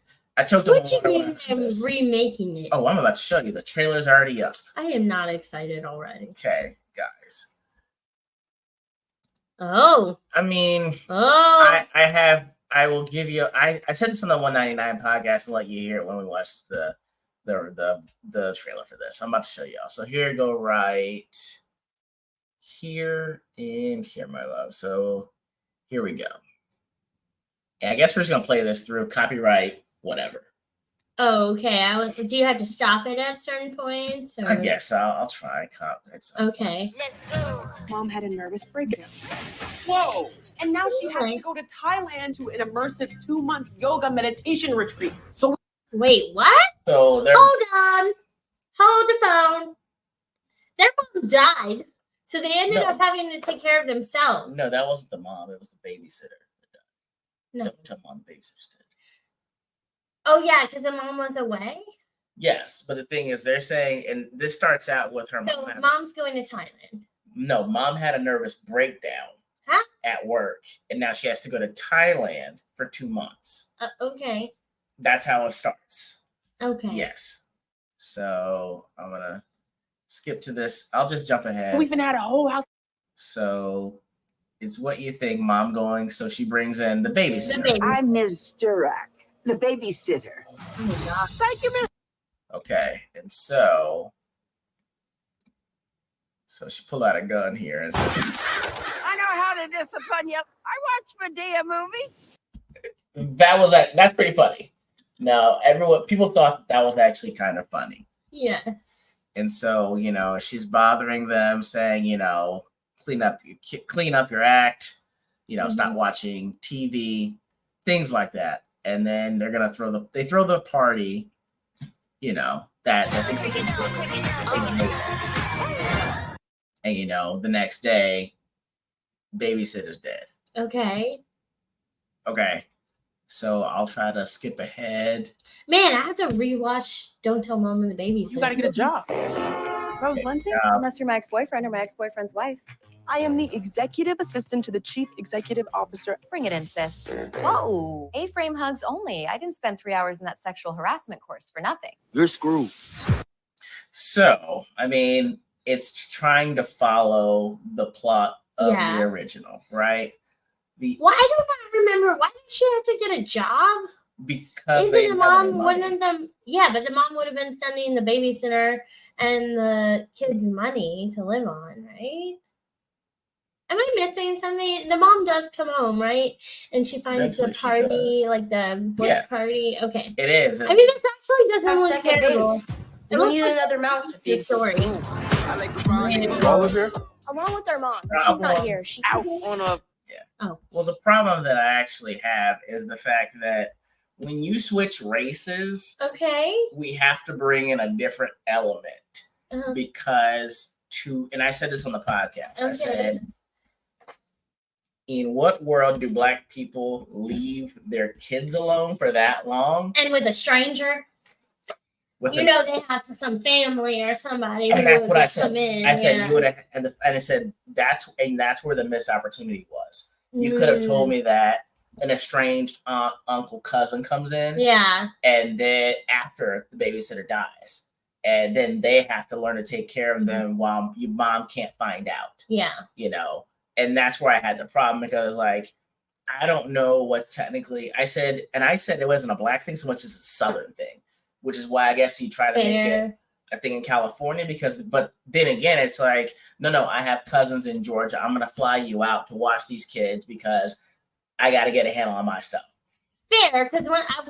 choked on What you mean I'm remaking it? Oh, I'm about to show you. The trailer's already up. I am not excited already. Okay, guys. Oh. I mean, I will give you I said this on the 199 podcast and let you hear it when we watch the trailer for this. I'm about to show y'all. So here go right here and here, my love. So here we go. And I guess we're just gonna play this through copyright, whatever. Oh, okay. Do you have to stop it at certain points? Or? I guess I'll try copyright. Okay. Let's go. Mom had a nervous breakdown. Whoa! And now she has to go to Thailand to an immersive 2-month yoga meditation retreat. So wait, what? So hold on. Hold the phone. Their mom died. So they ended up having to take care of themselves. No, that wasn't the mom. It was the babysitter. No. Don't tell mom the babysitter's dead. Oh, yeah, because the mom was away? Yes, but the thing is, they're saying, and this starts out with her So mom. mom's going to Thailand. No, mom had a nervous breakdown at work, and now she has to go to Thailand for 2 months. Okay. That's how it starts. Okay. Yes. So I'm going to skip to this. I'll just jump ahead. we've been at a whole house. So it's what you think, mom going. So she brings in the babysitter. I'm Ms. Durak, the babysitter. Oh my God. Thank you, Miss. Okay. And so she pulled out a gun here and said, I know how to discipline you. I watch Medea movies. that's pretty funny. Now, people thought that was actually kind of funny. Yes. And so, she's bothering them, saying, clean up your act, stop watching TV, things like that. And then they're gonna throw the party, that and the next day, babysitter's dead. Okay. Okay. So I'll try to skip ahead. Man, I have to rewatch Don't Tell Mom and the Babysitter. You gotta get a job. Rose Linton, unless you're my ex-boyfriend or my ex-boyfriend's wife. I am the executive assistant to the chief executive officer. Bring it in, sis. Whoa, A-frame hugs only. I didn't spend 3 hours in that sexual harassment course for nothing. You're screwed. So, it's trying to follow the plot of the original, right? Well, I do not remember. Why did she have to get a job? Because even the mom wouldn't have. Yeah, but the mom would have been sending the babysitter and the kids money to live on, right? Am I missing something? The mom does come home, right? And she finds the party, like the work party. Okay. It is. This actually doesn't look Second terrible. base. We don't need another mouth to feed. Story. Along with our mom. She's not here. She Well, the problem that I actually have is the fact that when you switch races, Okay. we have to bring in a different element because and I said this on the podcast. I said, in what world do Black people leave their kids alone for that long? And with a stranger? They have some family or somebody and who that's would what I just said. come in. I said you would have, and I said that's where the missed opportunity was. You could have told me that an estranged aunt, uncle, cousin comes in, and then after the babysitter dies, and then they have to learn to take care of them while your mom can't find out. And that's where I had the problem because like I don't know what technically I said it wasn't a Black thing so much as a Southern thing. Which is why I guess he tried to make it a thing in California but then again, it's like, no, I have cousins in Georgia. I'm going to fly you out to watch these kids because I got to get a handle on my stuff. Fair, because when I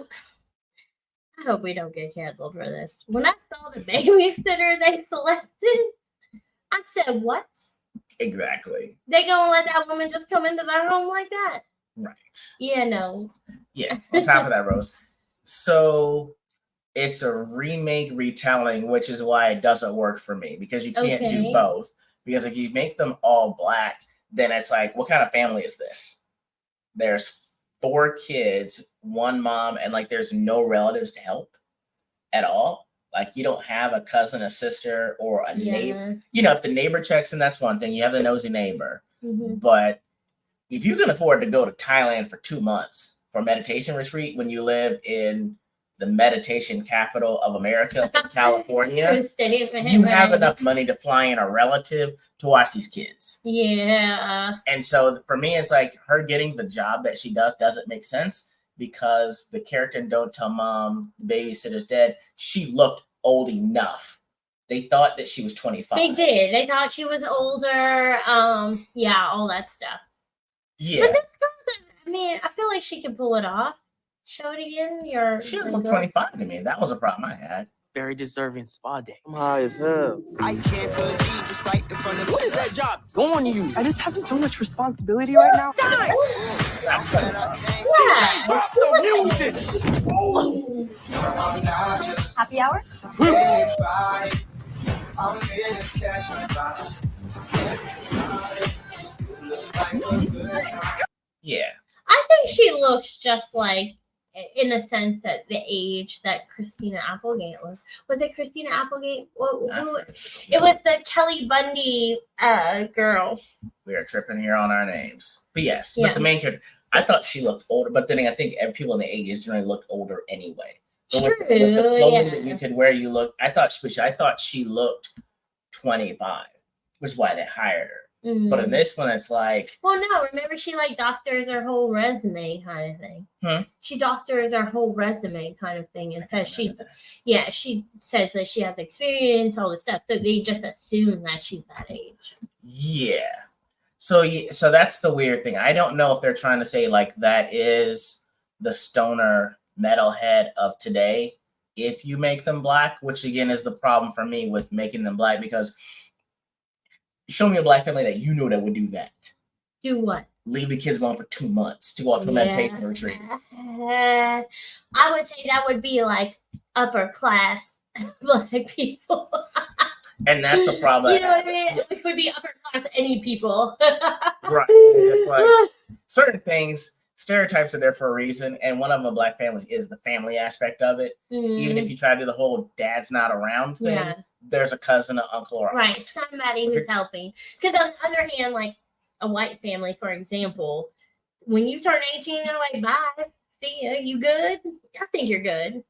hope we don't get canceled for this. When I saw the babysitter they selected, I said, what? Exactly. They going to let that woman just come into their home like that? Right. Yeah, no. Yeah, on top of that, Rose. So it's a remake retelling, which is why it doesn't work for me because you can't do both. Because if you make them all Black, then it's like, what kind of family is this? There's 4 kids, 1 mom, and like there's no relatives to help at all. Like you don't have a cousin, a sister, or a neighbor. If the neighbor checks in, that's one thing. You have the nosy neighbor. But if you can afford to go to Thailand for 2 months for a meditation retreat when you live in the meditation capital of America, in California, you have enough money to fly in a relative to watch these kids. Yeah. And so for me, it's like her getting the job that she doesn't make sense because the character in Don't Tell Mom, the babysitter's dead, she looked old enough. They thought that she was 25. They did. They thought she was older. All that stuff. Yeah. But I feel like she could pull it off. Show it again. She was 25 to me. That was a problem I had. Very deserving spa day. I'm high as hell. I can't believe it's right in front of me. What is that job going to you? I just have so much responsibility right now. Happy hour? Yeah. I think she looks just like, in a sense, that the age that Christina Applegate was. Was it Christina Applegate? It was the Kelly Bundy girl. We are tripping here on our names. But yes, but the main character, I thought she looked older, but then I think people in the 80s generally looked older anyway. But with the clothing that you could wear, I thought she looked 25, which is why they hired her. But in this one, it's like... Well, no, remember she doctors her whole resume kind of thing. She doctors her whole resume kind of thing. And says she says that she has experience, all this stuff. So they just assume that she's that age. Yeah. So that's the weird thing. I don't know if they're trying to say like that is the stoner metalhead of today if you make them Black, which again is the problem for me with making them Black because... Show me a Black family that you know that would do that. Do what? Leave the kids alone for 2 months to go off to a meditation retreat. I would say that would be like upper class Black people. And that's the problem. You know what I mean? It would be upper class any people. Right. Just like certain things, stereotypes are there for a reason. And one of them in Black families is the family aspect of it. Even if you try to do the whole dad's not around thing, there's a cousin, an uncle, or somebody who's helping. Because on the other hand, like a white family, for example, when you turn 18, they're like, bye, see ya, you good? I think you're good.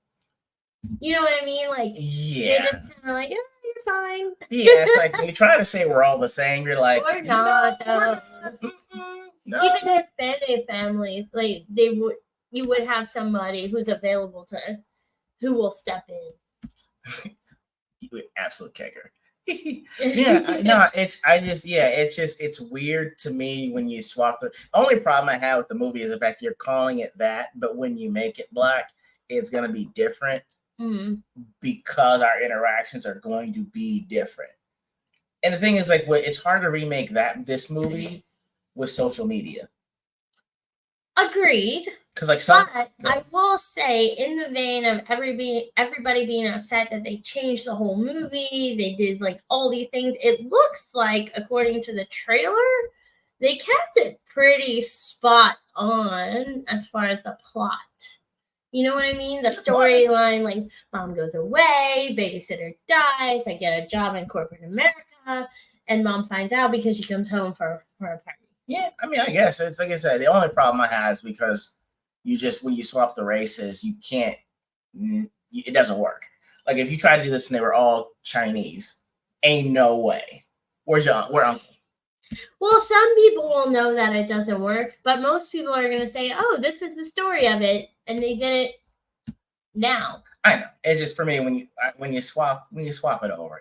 You know what I mean? Like, they're just kind of like, oh, you're fine. Yeah, it's like when you try to say we're all the same, you're like, we're not. No. Even Hispanic families, like you would have somebody who's available who will step in. Absolute kicker. It's weird to me when you swap the only problem I have with the movie is the fact you're calling it that, but when you make it Black, it's gonna be different because our interactions are going to be different. And the thing is, like, it's hard to remake this movie with social media. Agreed. Because like some, but I will say, in the vein of everybody being upset that they changed the whole movie, they did like all these things. It looks like, according to the trailer, they kept it pretty spot on as far as the plot. You know what I mean? The storyline, like mom goes away, babysitter dies, I get a job in corporate America, and mom finds out because she comes home for a party. Yeah, I mean, I guess it's like I said. The only problem I have is because when you swap the races, you can't. It doesn't work. Like if you try to do this and they were all Chinese, ain't no way. Where's Uncle? Well, some people will know that it doesn't work, but most people are gonna say, "Oh, this is the story of it," and they did it now. I know. It's just for me when you swap it over,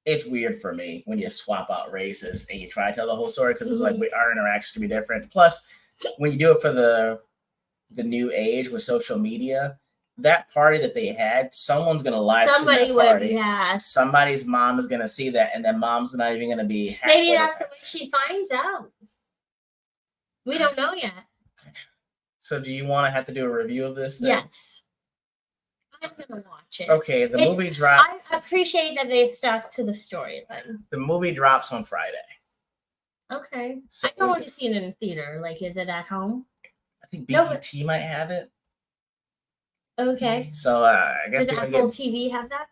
it's weird for me when you swap out races and you try to tell the whole story because it's like our interactions can be different. Plus, when you do it for the new age with social media, that party that they had, someone's gonna live stream that party. Yeah. Somebody's mom is gonna see that, and then mom's not even gonna be happy. Maybe that's the way she finds out. We don't know yet. So, do you want to have to do a review of this? Then? Yes. I'm gonna watch it. Okay, the movie drops. I appreciate that they've stuck to the storyline. The movie drops on Friday. Okay. So I don't want to see it in a theater. Like, is it at home? I think BET might have it. Okay. So I guess does Apple TV have that?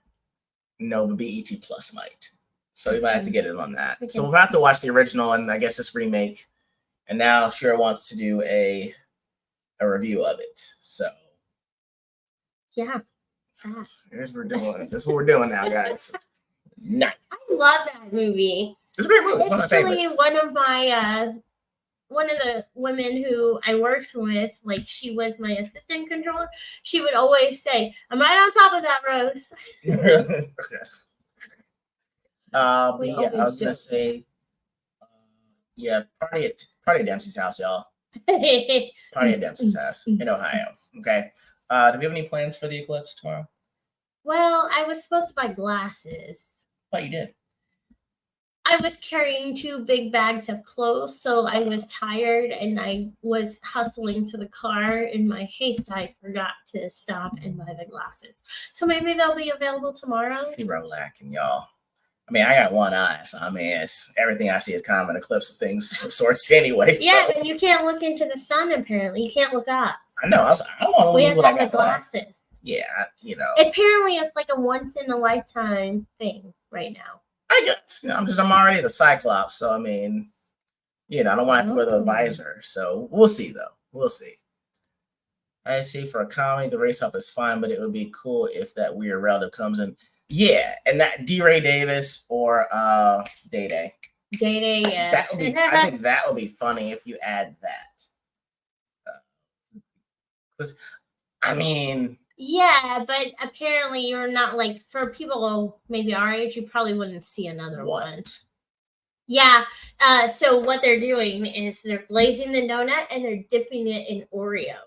No, but BET Plus might. So you might have to get it on that. Okay. So we'll have to watch the original and I guess this remake. And now Shira wants to do a review of it. So yeah. Here's what we're doing. This is what we're doing now, guys. Nice. I love that movie. It's a great movie. Actually, one of the women who I worked with, like she was my assistant controller, she would always say, "I'm right on top of that, Rose." Okay. I was gonna say, party at Dempsey's house, y'all. Party at Dempsey's house in Ohio. Okay. Do we have any plans for the eclipse tomorrow? Well, I was supposed to buy glasses. But you did. I was carrying 2 big bags of clothes, so I was tired and I was hustling to the car. In my haste, I forgot to stop and buy the glasses. So maybe they'll be available tomorrow. You're relaxing, y'all. I mean, I got one eye, so I mean, it's everything I see is kind of an eclipse of things of sorts anyway. Yeah, so. but you can't look into the sun. Apparently, you can't look up. I know. I don't want to we leave have what I got glasses. Yeah, you know. Apparently, it's like a once in a lifetime thing right now. I guess I'm already the Cyclops, so I mean, I don't want to have to wear the visor. So we'll see, though. We'll see. I see for a comedy, the race up is fine, but it would be cool if that weird relative comes in. Yeah, and that D-Ray Davis or Day Day. Day Day, yeah. That would be. I think that would be funny if you add that. Because, I mean. Yeah, but apparently you're not like, for people maybe our age, you probably wouldn't see another one. Yeah. So what they're doing is they're glazing the donut and they're dipping it in Oreo.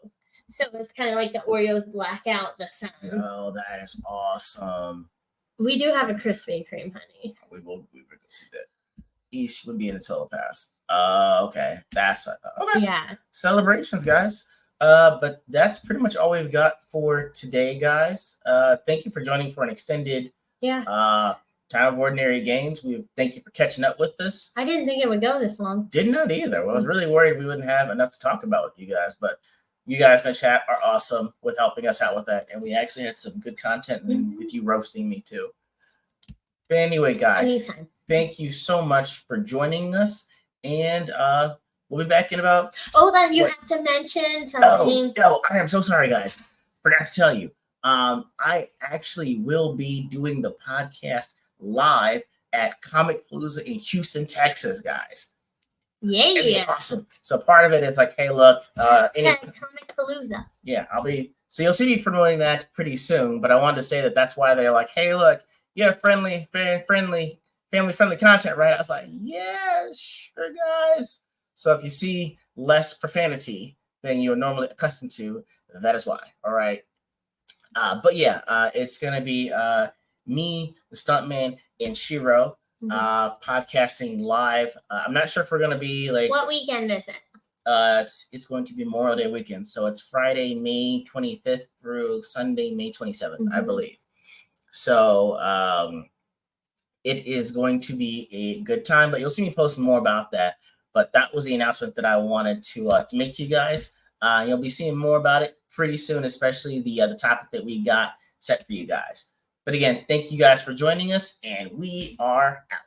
So it's kind of like the Oreos black out the sun. Oh, that is awesome. We do have a Krispy Kreme, honey. We will go see that. East would be in the Telepass. Okay. That's what I thought. Okay. Yeah. Celebrations, guys. But that's pretty much all we've got for today, guys. Thank you for joining for an extended Time of Ordinary Games. We thank you for catching up with us. I didn't think it would go this long. Did not either. I was really worried we wouldn't have enough to talk about with you guys, but you guys in the chat are awesome with helping us out with that, and we actually had some good content with you roasting me too. But anyway, guys, thank you so much for joining us, and we'll be back in about. Oh, then you have to mention something. Oh, I am so sorry, guys. Forgot to tell you. I actually will be doing the podcast live at Comic Palooza in Houston, Texas, guys. Yeah. Awesome. So part of it is like, hey, look. Comic Palooza. Yeah, so you'll see me promoting that pretty soon, but I wanted to say that's why they're like, hey, look, you have family-friendly content, right? I was like, yeah, sure, guys. So if you see less profanity than you're normally accustomed to, that is why. All right. But yeah, it's going to be me, the stuntman, and Shiro podcasting live. I'm not sure if we're going to be like. What weekend is it? It's going to be Memorial Day weekend. So it's Friday, May 25th through Sunday, May 27th, I believe. So it is going to be a good time, but you'll see me post more about that. But that was the announcement that I wanted to make to you guys. You'll be seeing more about it pretty soon, especially the topic that we got set for you guys. But again, thank you guys for joining us, and we are out.